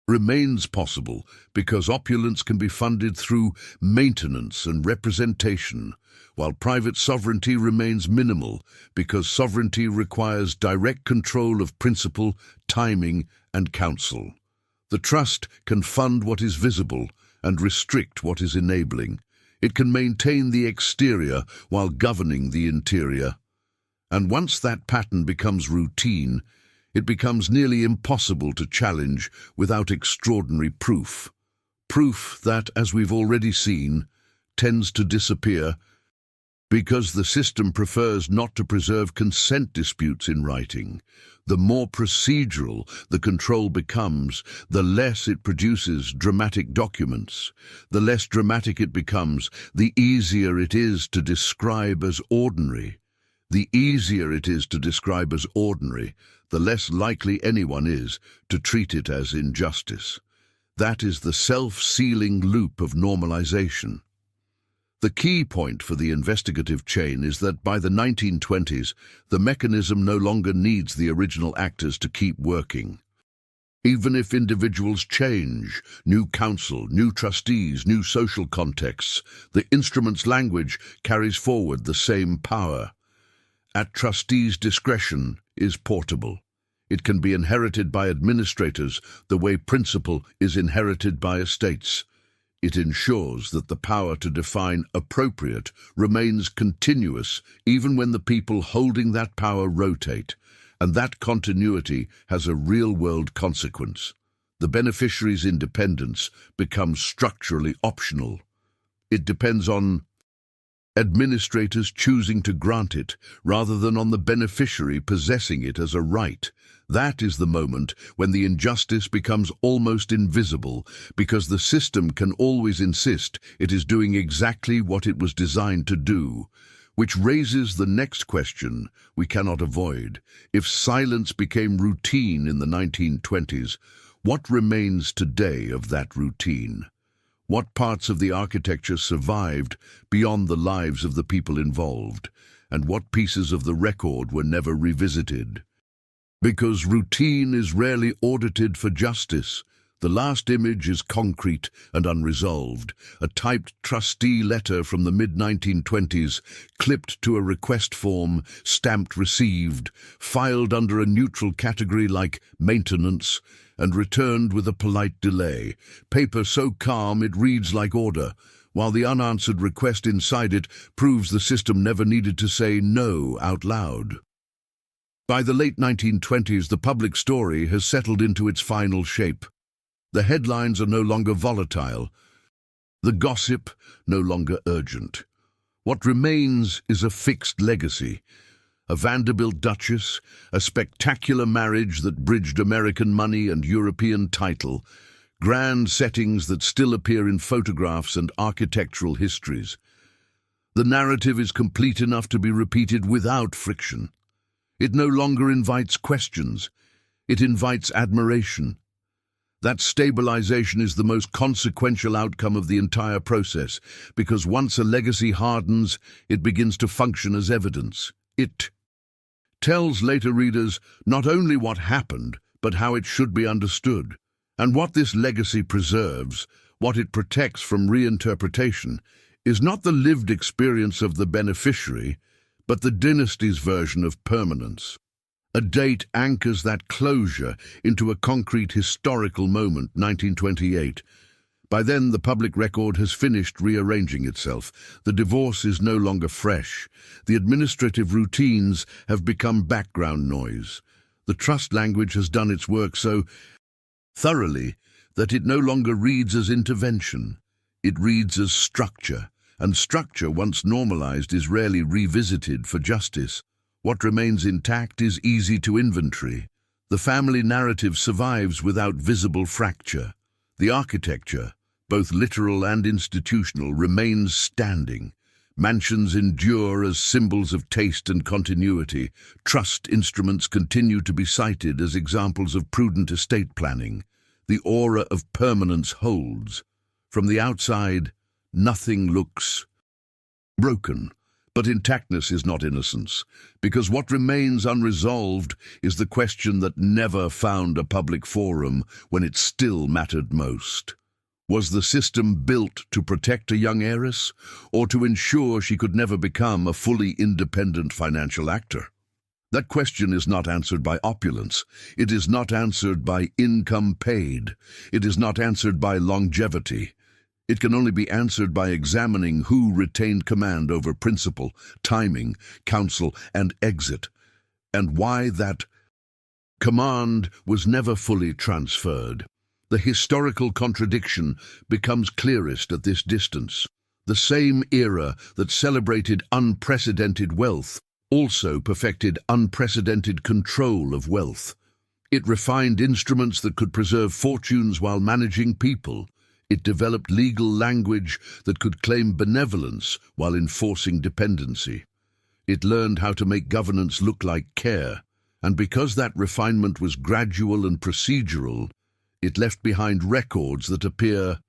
remains possible because opulence can be funded through maintenance and representation, while private sovereignty remains minimal because sovereignty requires direct control of principle, timing, and counsel. The trust can fund what is visible and restrict what is enabling. It can maintain the exterior while governing the interior. And once that pattern becomes routine, it becomes nearly impossible to challenge without extraordinary proof. Proof that, as we've already seen, tends to disappear because the system prefers not to preserve consent disputes in writing. The more procedural the control becomes, the less it produces dramatic documents. The less dramatic it becomes, the easier it is to describe as ordinary. The easier it is to describe as ordinary, the less likely anyone is to treat it as injustice. That is the self-sealing loop of normalization. The key point for the investigative chain is that by the 1920s, the mechanism no longer needs the original actors to keep working. Even if individuals change, new council, new trustees, new social contexts, the instrument's language carries forward the same power. At trustees' discretion is portable. It can be inherited by administrators the way principle is inherited by estates. It ensures that the power to define appropriate remains continuous even when the people holding that power rotate, and that continuity has a real-world consequence. The beneficiary's independence becomes structurally optional. It depends on administrators choosing to grant it rather than on the beneficiary possessing it as a right. That is the moment when the injustice becomes almost invisible, because the system can always insist it is doing exactly what it was designed to do. Which raises the next question we cannot avoid. If silence became routine in the 1920s, what remains today of that routine? What parts of the architecture survived beyond the lives of the people involved, and what pieces of the record were never revisited? Because routine is rarely audited for justice, the last image is concrete and unresolved, a typed trustee letter from the mid-1920s, clipped to a request form, stamped received, filed under a neutral category like maintenance, and returned with a polite delay. Paper so calm it reads like order, while the unanswered request inside it proves the system never needed to say no out loud. By the late 1920s, the public story has settled into its final shape. The headlines are no longer volatile, the gossip no longer urgent. What remains is a fixed legacy. A Vanderbilt duchess, a spectacular marriage that bridged American money and European title, grand settings that still appear in photographs and architectural histories. The narrative is complete enough to be repeated without friction. It no longer invites questions, it invites admiration. That stabilization is the most consequential outcome of the entire process, because once a legacy hardens, it begins to function as evidence. It tells later readers not only what happened, but how it should be understood. And what this legacy preserves, what it protects from reinterpretation, is not the lived experience of the beneficiary, but the dynasty's version of permanence. A date anchors that closure into a concrete historical moment, 1928. By then, the public record has finished rearranging itself. The divorce is no longer fresh. The administrative routines have become background noise. The trust language has done its work so thoroughly that it no longer reads as intervention. It reads as structure, and structure, once normalized, is rarely revisited for justice. What remains intact is easy to inventory. The family narrative survives without visible fracture. The architecture, both literal and institutional, remains standing. Mansions endure as symbols of taste and continuity. Trust instruments continue to be cited as examples of prudent estate planning. The aura of permanence holds. From the outside, nothing looks broken. But intactness is not innocence, because what remains unresolved is the question that never found a public forum when it still mattered most. Was the system built to protect a young heiress, or to ensure she could never become a fully independent financial actor? That question is not answered by opulence. It is not answered by income paid. It is not answered by longevity. It can only be answered by examining who retained command over principle, timing, counsel, and exit, and why that command was never fully transferred. The historical contradiction becomes clearest at this distance. The same era that celebrated unprecedented wealth also perfected unprecedented control of wealth. It refined instruments that could preserve fortunes while managing people. It developed legal language that could claim benevolence while enforcing dependency. It learned how to make governance look like care, and because that refinement was gradual and procedural, it left behind records that appear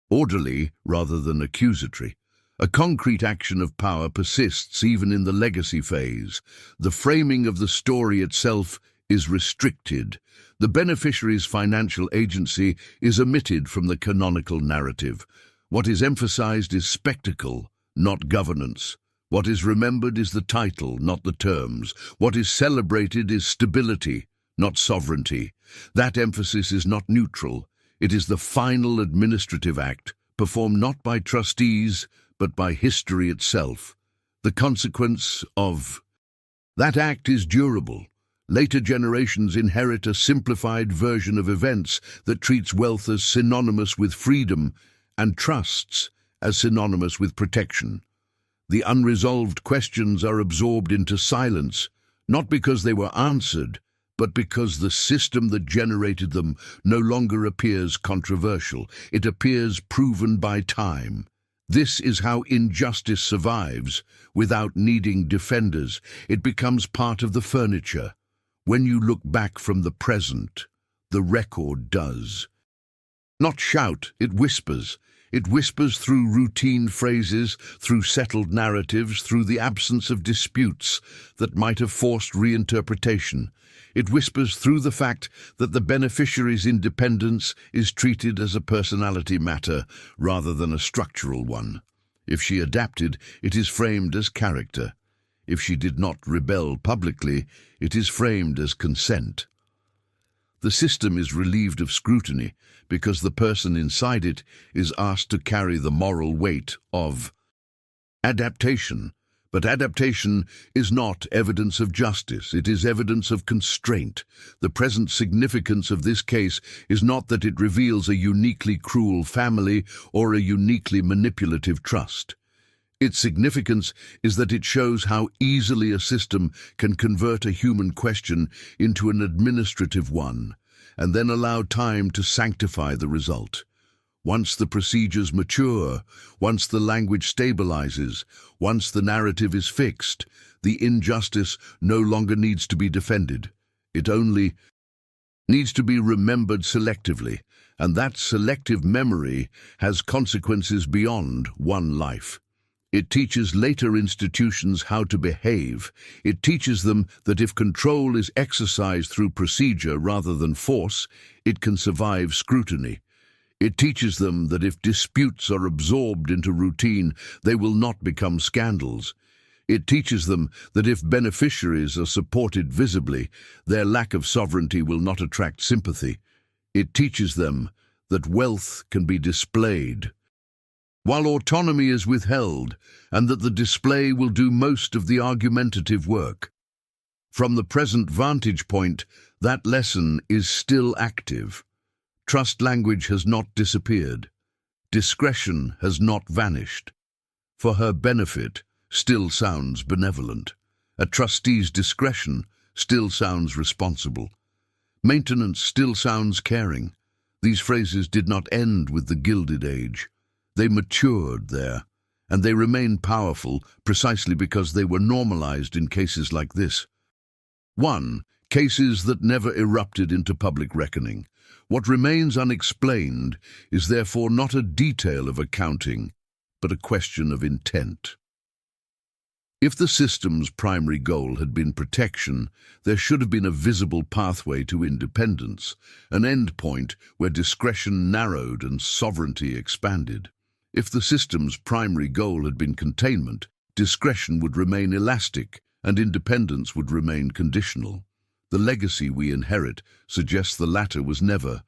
orderly rather than accusatory. A concrete action of power persists even in the legacy phase. The framing of the story itself is restricted. The beneficiary's financial agency is omitted from the canonical narrative. What is emphasized is spectacle, not governance. What is remembered is the title, not the terms. What is celebrated is stability, not sovereignty. That emphasis is not neutral. It is the final administrative act, performed not by trustees, but by history itself. The consequence of that act is durable. Later generations inherit a simplified version of events that treats wealth as synonymous with freedom and trusts as synonymous with protection. The unresolved questions are absorbed into silence, not because they were answered, but because the system that generated them no longer appears controversial. It appears proven by time. This is how injustice survives without needing defenders. It becomes part of the furniture. When you look back from the present, the record does not shout, it whispers. It whispers through routine phrases, through settled narratives, through the absence of disputes that might have forced reinterpretation. It whispers through the fact that the beneficiary's independence is treated as a personality matter rather than a structural one. If she adapted, it is framed as character. If she did not rebel publicly, it is framed as consent. The system is relieved of scrutiny because the person inside it is asked to carry the moral weight of adaptation. But adaptation is not evidence of justice, it is evidence of constraint. The present significance of this case is not that it reveals a uniquely cruel family or a uniquely manipulative trust. Its significance is that it shows how easily a system can convert a human question into an administrative one, and then allow time to sanctify the result. Once the procedures mature, once the language stabilizes, once the narrative is fixed, the injustice no longer needs to be defended. It only needs to be remembered selectively, and that selective memory has consequences beyond one life. It teaches later institutions how to behave. It teaches them that if control is exercised through procedure rather than force, it can survive scrutiny. It teaches them that if disputes are absorbed into routine, they will not become scandals. It teaches them that if beneficiaries are supported visibly, their lack of sovereignty will not attract sympathy. It teaches them that wealth can be displayed, while autonomy is withheld, and that the display will do most of the argumentative work. From the present vantage point, that lesson is still active. Trust language has not disappeared. Discretion has not vanished. For her benefit still sounds benevolent. A trustee's discretion still sounds responsible. Maintenance still sounds caring. These phrases did not end with the Gilded Age. They matured there, and they remain powerful precisely because they were normalized in cases like this. 1. Cases that never erupted into public reckoning. What remains unexplained is therefore not a detail of accounting, but a question of intent. If the system's primary goal had been protection, there should have been a visible pathway to independence, an endpoint where discretion narrowed and sovereignty expanded. If the system's primary goal had been containment, discretion would remain elastic and independence would remain conditional. The legacy we inherit suggests the latter was never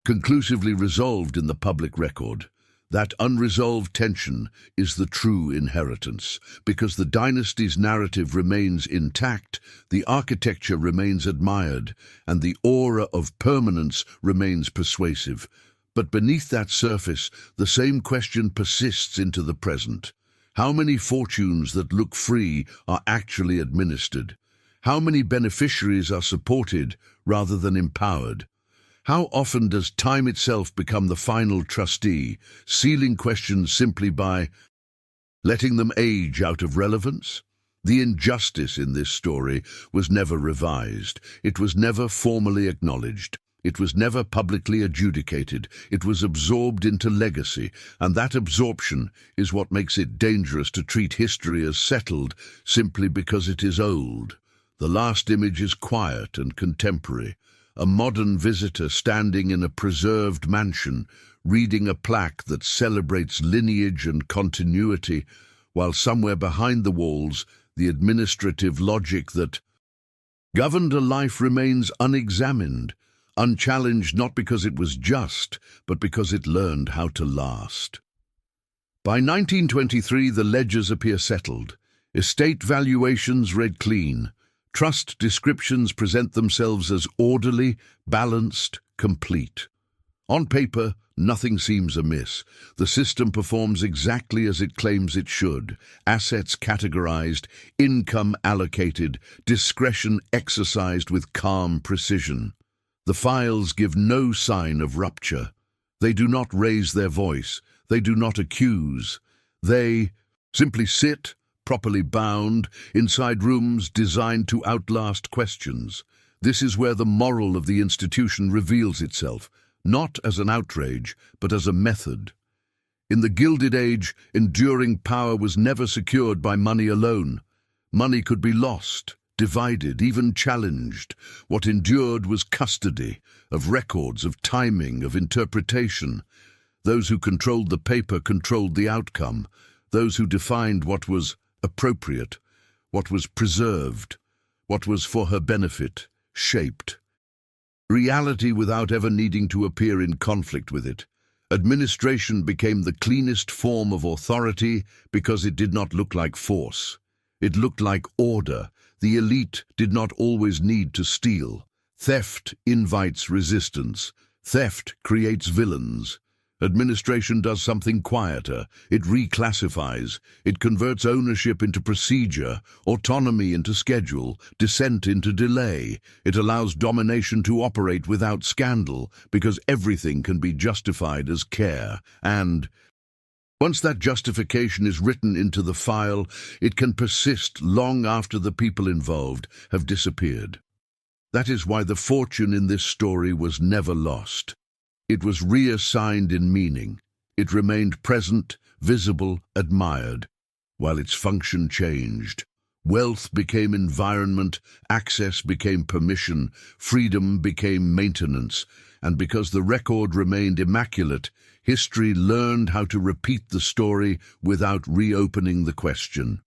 conclusively resolved in the public record. That unresolved tension is the true inheritance. Because the dynasty's narrative remains intact, the architecture remains admired, and the aura of permanence remains persuasive. But beneath that surface, the same question persists into the present. How many fortunes that look free are actually administered? How many beneficiaries are supported rather than empowered? How often does time itself become the final trustee, sealing questions simply by letting them age out of relevance? The injustice in this story was never revised. It was never formally acknowledged. It was never publicly adjudicated. It was absorbed into legacy, and that absorption is what makes it dangerous to treat history as settled simply because it is old. The last image is quiet and contemporary, a modern visitor standing in a preserved mansion, reading a plaque that celebrates lineage and continuity, while somewhere behind the walls, the administrative logic that governed a life remains unexamined, unchallenged not because it was just, but because it learned how to last. By 1923, the ledgers appear settled. Estate valuations read clean. Trust descriptions present themselves as orderly, balanced, complete. On paper, nothing seems amiss. The system performs exactly as it claims it should. Assets categorized, income allocated, discretion exercised with calm precision. The files give no sign of rupture. They do not raise their voice. They do not accuse. They simply sit, properly bound, inside rooms designed to outlast questions. This is where the moral of the institution reveals itself, not as an outrage, but as a method. In the Gilded Age, enduring power was never secured by money alone. Money could be lost, divided, even challenged. What endured was custody, of records, of timing, of interpretation. Those who controlled the paper controlled the outcome. Those who defined what was appropriate, what was preserved, what was for her benefit, shaped reality without ever needing to appear in conflict with it. Administration became the cleanest form of authority because it did not look like force. It looked like order. The elite did not always need to steal. Theft invites resistance. Theft creates villains. Administration does something quieter. It reclassifies. It converts ownership into procedure, autonomy into schedule, dissent into delay. It allows domination to operate without scandal, because everything can be justified as care. And once that justification is written into the file, it can persist long after the people involved have disappeared. That is why the fortune in this story was never lost. It was reassigned in meaning. It remained present, visible, admired, while its function changed. Wealth became environment, access became permission, freedom became maintenance, and because the record remained immaculate, history learned how to repeat the story without reopening the question.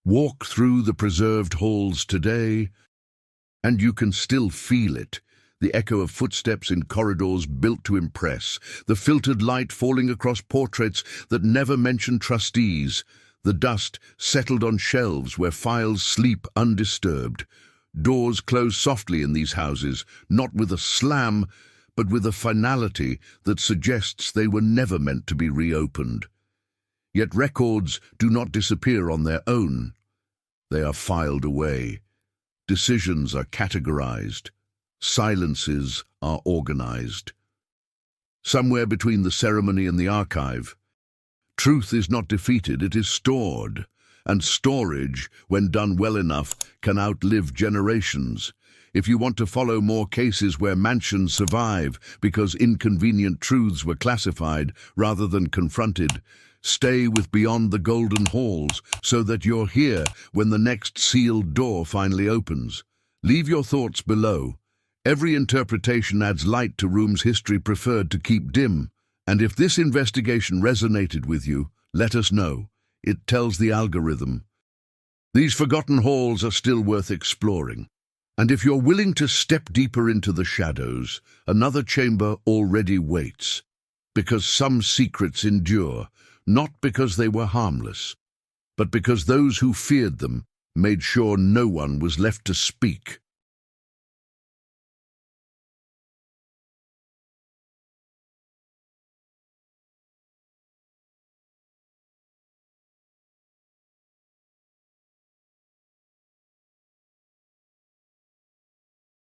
Walk through the preserved halls today, and you can still feel it. The echo of footsteps in corridors built to impress, the filtered light falling across portraits that never mention trustees, the dust settled on shelves where files sleep undisturbed. Doors close softly in these houses, not with a slam, but with a finality that suggests they were never meant to be reopened. Yet records do not disappear on their own. They are filed away. Decisions are categorized. Silences are organized. Somewhere between the ceremony and the archive, truth is not defeated, it is stored. And storage, when done well enough, can outlive generations. If you want to follow more cases where mansions survive because inconvenient truths were classified rather than confronted, stay with Beyond the Golden Halls so that you're here when the next sealed door finally opens. Leave your thoughts below. Every interpretation adds light to rooms history preferred to keep dim. And if this investigation resonated with you, let us know. It tells the algorithm. These forgotten halls are still worth exploring. And if you're willing to step deeper into the shadows, another chamber already waits. Because some secrets endure, not because they were harmless, but because those who feared them made sure no one was left to speak.